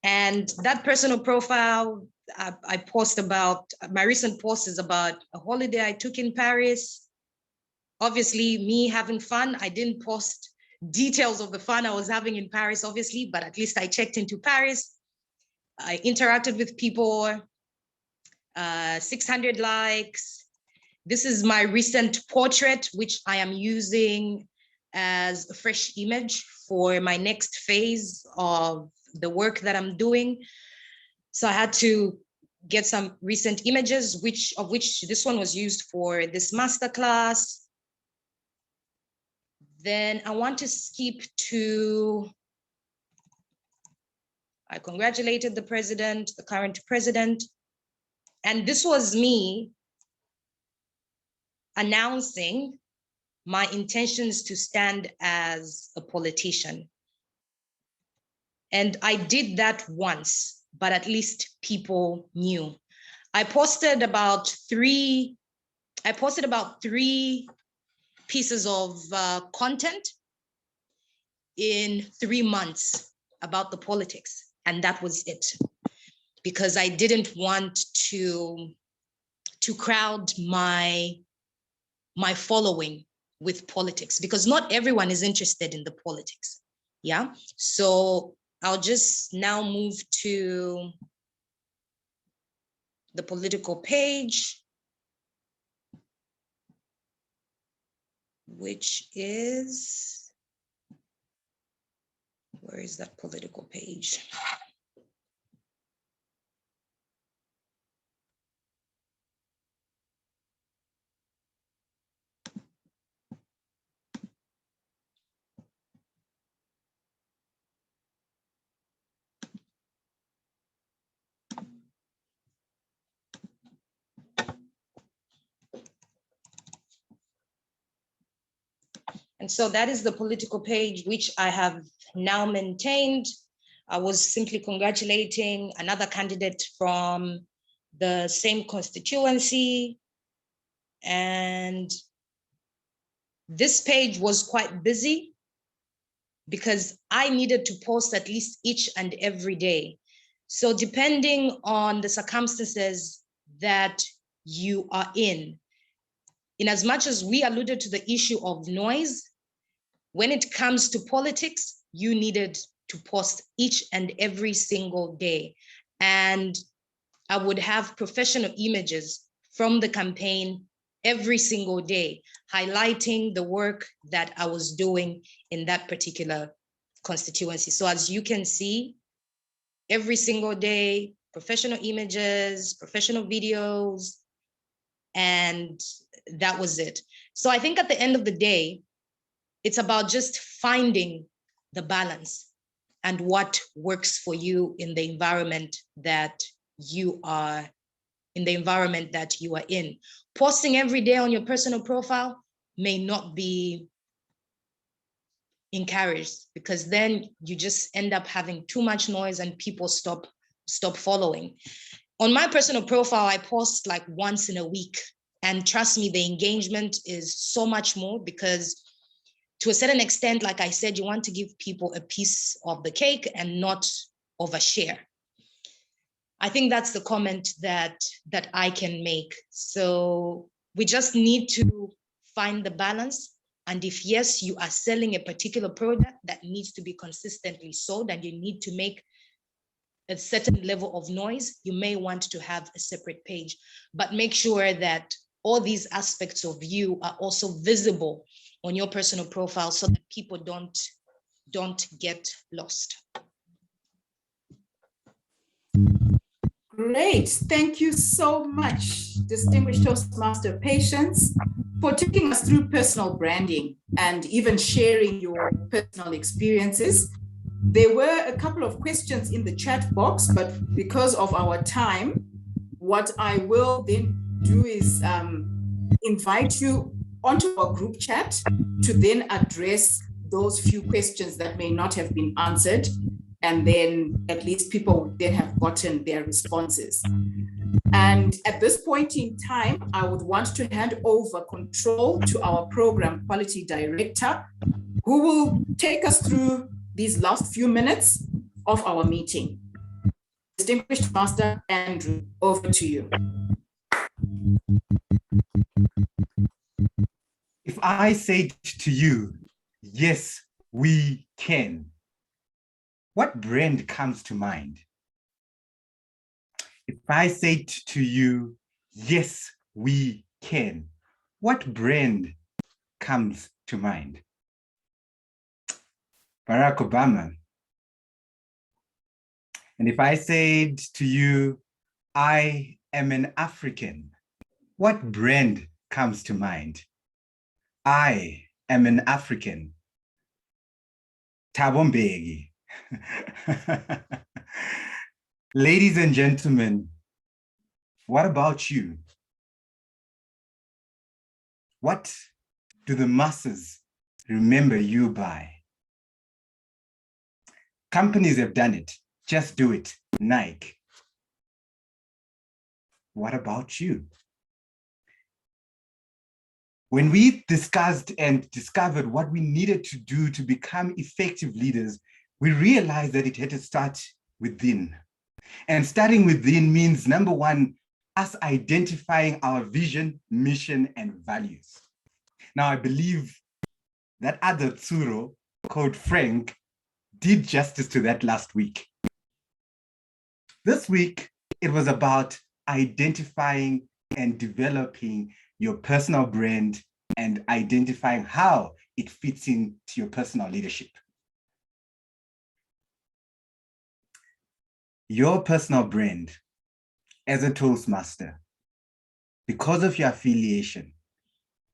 And that personal profile, I post about, my recent post is about a holiday I took in Paris. Obviously, me having fun. I didn't post details of the fun I was having in Paris, obviously, but at least I checked into Paris. I interacted with people, 600 likes. This is my recent portrait, which I am using as a fresh image for my next phase of the work that I'm doing. So I had to get some recent images, of which this one was used for this masterclass. Then I want to skip to, I congratulated the president, the current president. And this was me announcing my intentions to stand as a politician. And I did that once, but at least people knew. I posted about three pieces of content in 3 months about the politics, and that was it. Because I didn't want to crowd my following with politics, because not everyone is interested in the politics. Yeah, so I'll just now move to the political page, which is, where is that political page? And so that is the political page, which I have now maintained. I was simply congratulating another candidate from the same constituency. And this page was quite busy because I needed to post at least each and every day. So depending on the circumstances that you are in as much as we alluded to the issue of noise, when it comes to politics, you needed to post each and every single day. And I would have professional images from the campaign every single day, highlighting the work that I was doing in that particular constituency. So as you can see, every single day, professional images, professional videos, and that was it. So I think at the end of the day, it's about just finding the balance. and what works for you in the environment that you are in. Posting every day on your personal profile may not be encouraged, because then you just end up having too much noise and people stop following. On my personal profile, I post like once in a week, and trust me, the engagement is so much more, because to a certain extent, like I said, you want to give people a piece of the cake and not overshare. I think that's the comment that I can make. So we just need to find the balance. And if yes, you are selling a particular product that needs to be consistently sold and you need to make a certain level of noise, you may want to have a separate page, but make sure that all these aspects of you are also visible on your personal profile so that people don't get lost. Great, thank you so much, distinguished Toastmaster Patience, for taking us through personal branding and even sharing your personal experiences. There were a couple of questions in the chat box, but because of our time, what I will then do is invite you onto our group chat to then address those few questions that may not have been answered, and then at least people would then have gotten their responses. And at this point in time, I would want to hand over control to our program quality director, who will take us through these last few minutes of our meeting. Distinguished Master Andrew, over to you. If I said to you, yes, we can, what brand comes to mind? If I said to you, yes, we can, what brand comes to mind? Barack Obama. And if I said to you, I am an African, what brand comes to mind? I am an African. Thabo Mbeki. Ladies and gentlemen, what about you? What do the masses remember you by? Companies have done it. Just do it. Nike. What about you? When we discussed and discovered what we needed to do to become effective leaders, we realized that it had to start within. And starting within means, number one, us identifying our vision, mission, and values. Now, I believe that other Tsuro called Frank did justice to that last week. This week, it was about identifying and developing your personal brand and identifying how it fits into your personal leadership. Your personal brand as a Toastmaster, because of your affiliation,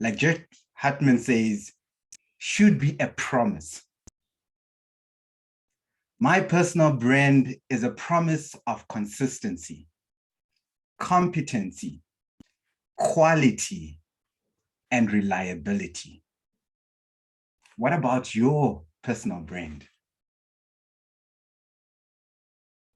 like Jeff Hartman says, should be a promise. My personal brand is a promise of consistency, competency, quality, and reliability. What about your personal brand?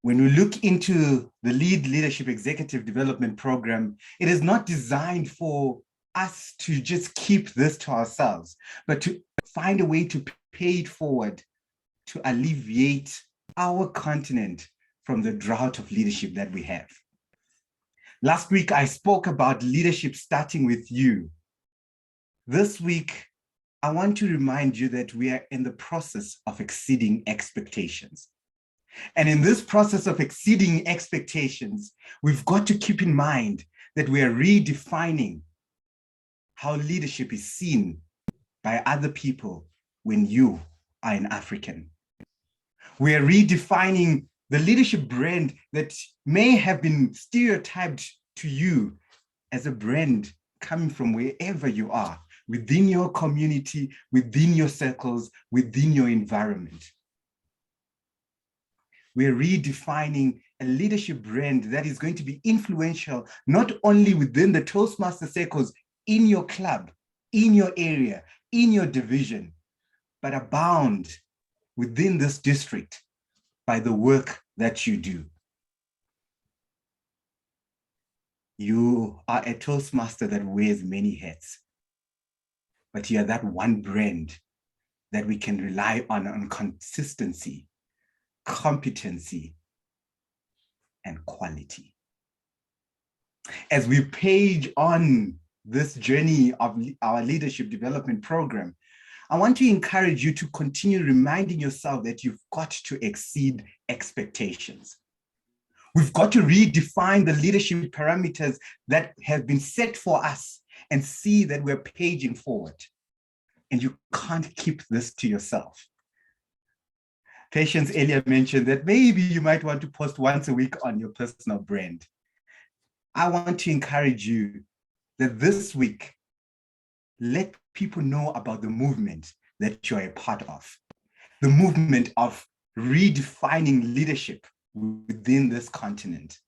When we look into the L.E.A.D Leadership Executive Development Program, it is not designed for us to just keep this to ourselves, but to find a way to pay it forward to alleviate our continent from the drought of leadership that we have. Last week, I spoke about leadership starting with you. This week, I want to remind you that we are in the process of exceeding expectations. And in this process of exceeding expectations, we've got to keep in mind that we are redefining how leadership is seen by other people when you are an African. We are redefining the leadership brand that may have been stereotyped to you as a brand coming from wherever you are, within your community, within your circles, within your environment. we're redefining a leadership brand that is going to be influential, not only within the Toastmaster circles, in your club, in your area, in your division, but abound within this district by the work that you do. You are a Toastmaster that wears many hats, but you are that one brand that we can rely on consistency, competency, and quality. As we page on this journey of our leadership development program, I want to encourage you to continue reminding yourself that you've got to exceed expectations. We've got to redefine the leadership parameters that have been set for us and see that we're paging forward. And you can't keep this to yourself. Patience earlier mentioned that maybe you might want to post once a week on your personal brand. I want to encourage you that this week, let people know about the movement that you're a part of, the movement of redefining leadership within this continent,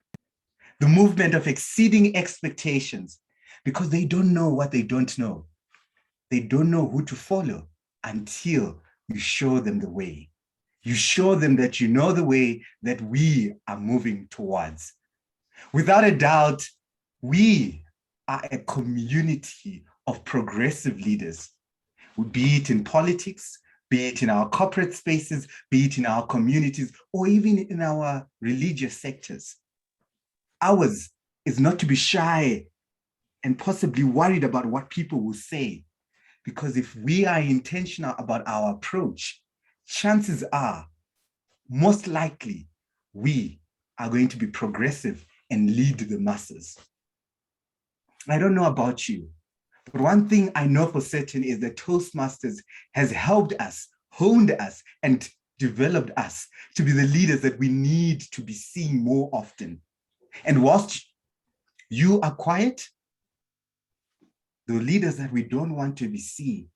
the movement of exceeding expectations, because they don't know what they don't know. They don't know who to follow until you show them the way. You show them that you know the way that we are moving towards. Without a doubt, we are a community of progressive leaders, be it in politics, be it in our corporate spaces, be it in our communities, or even in our religious sectors. Ours is not to be shy and possibly worried about what people will say, because if we are intentional about our approach, chances are, most likely, we are going to be progressive and lead the masses. I don't know about you, but one thing I know for certain is that Toastmasters has helped us, honed us, and developed us to be the leaders that we need to be seeing more often. And whilst you are quiet, the leaders that we don't want to be seeing,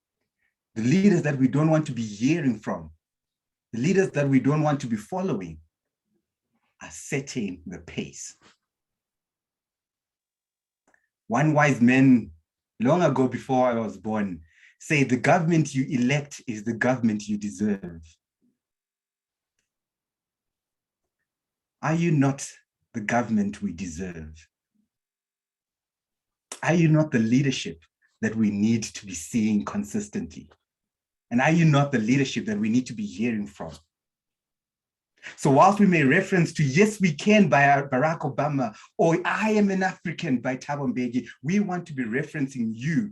the leaders that we don't want to be hearing from, the leaders that we don't want to be following are setting the pace. One wise man, long ago before I was born, said, the government you elect is the government you deserve. Are you not the government we deserve? Are you not the leadership that we need to be seeing consistently? And are you not the leadership that we need to be hearing from? So whilst we may reference to Yes We Can by Barack Obama or I Am an African by Thabo Mbeki, we want to be referencing you,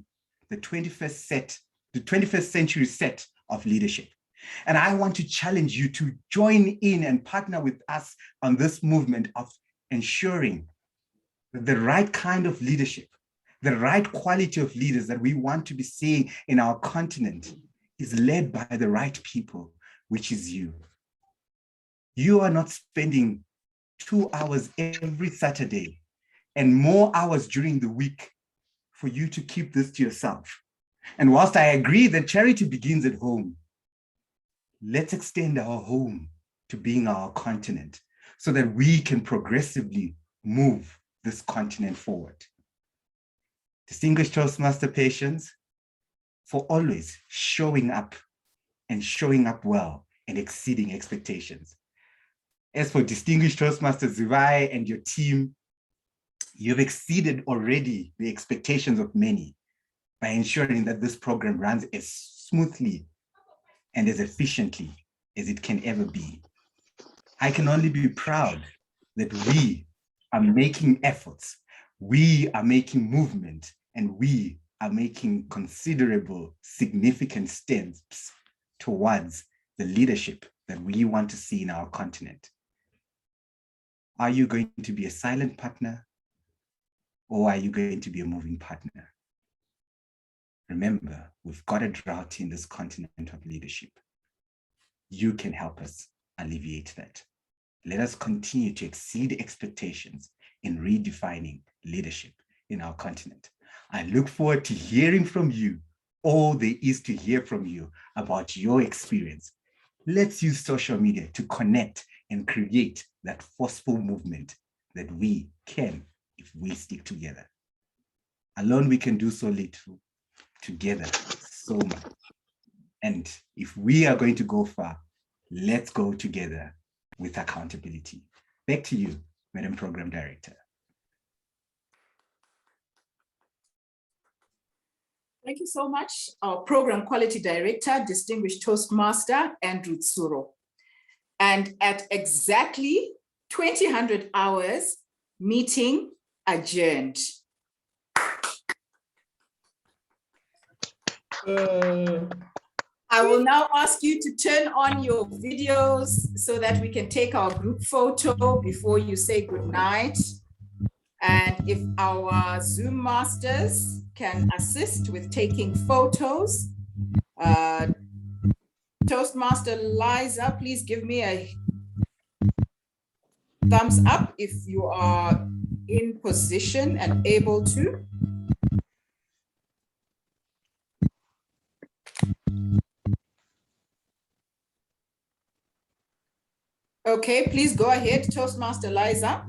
the 21st century set of leadership. And I want to challenge you to join in and partner with us on this movement of ensuring that the right kind of leadership, the right quality of leaders that we want to be seeing in our continent is led by the right people, which is you. You are not spending 2 hours every Saturday and more hours during the week for you to keep this to yourself. And whilst I agree that charity begins at home, let's extend our home to being our continent so that we can progressively move this continent forward. Distinguished Toastmaster patients, for always showing up and showing up well and exceeding expectations. As for Distinguished Toastmaster Zivai and your team, you've exceeded already the expectations of many by ensuring that this program runs as smoothly and as efficiently as it can ever be. I can only be proud that we are making efforts, we are making movement, and we are making considerable, significant steps towards the leadership that we want to see in our continent. Are you going to be a silent partner, or are you going to be a moving partner? Remember, we've got a drought in this continent of leadership. You can help us alleviate that. Let us continue to exceed expectations in redefining leadership in our continent. I look forward to hearing from you all there is to hear from you about your experience. Let's use social media to connect and create that forceful movement that we can if we stick together. Alone we can do so little, together so much. And if we are going to go far, let's go together with accountability. Back to you, Madam Program Director. Thank you so much, our Program Quality Director, Distinguished Toastmaster, Andrew Tsuro. And at exactly 2000 hours, meeting adjourned. I will now ask you to turn on your videos so that we can take our group photo before you say goodnight. And if our Zoom masters can assist with taking photos, Toastmaster Liza, please give me a thumbs up if you are in position and able to. Okay, please go ahead, Toastmaster Liza.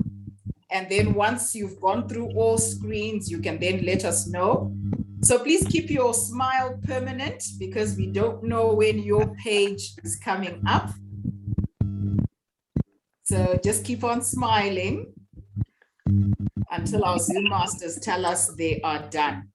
And then once you've gone through all screens, you can then let us know. So please keep your smile permanent because we don't know when your page is coming up. So just keep on smiling until our Zoom masters tell us they are done.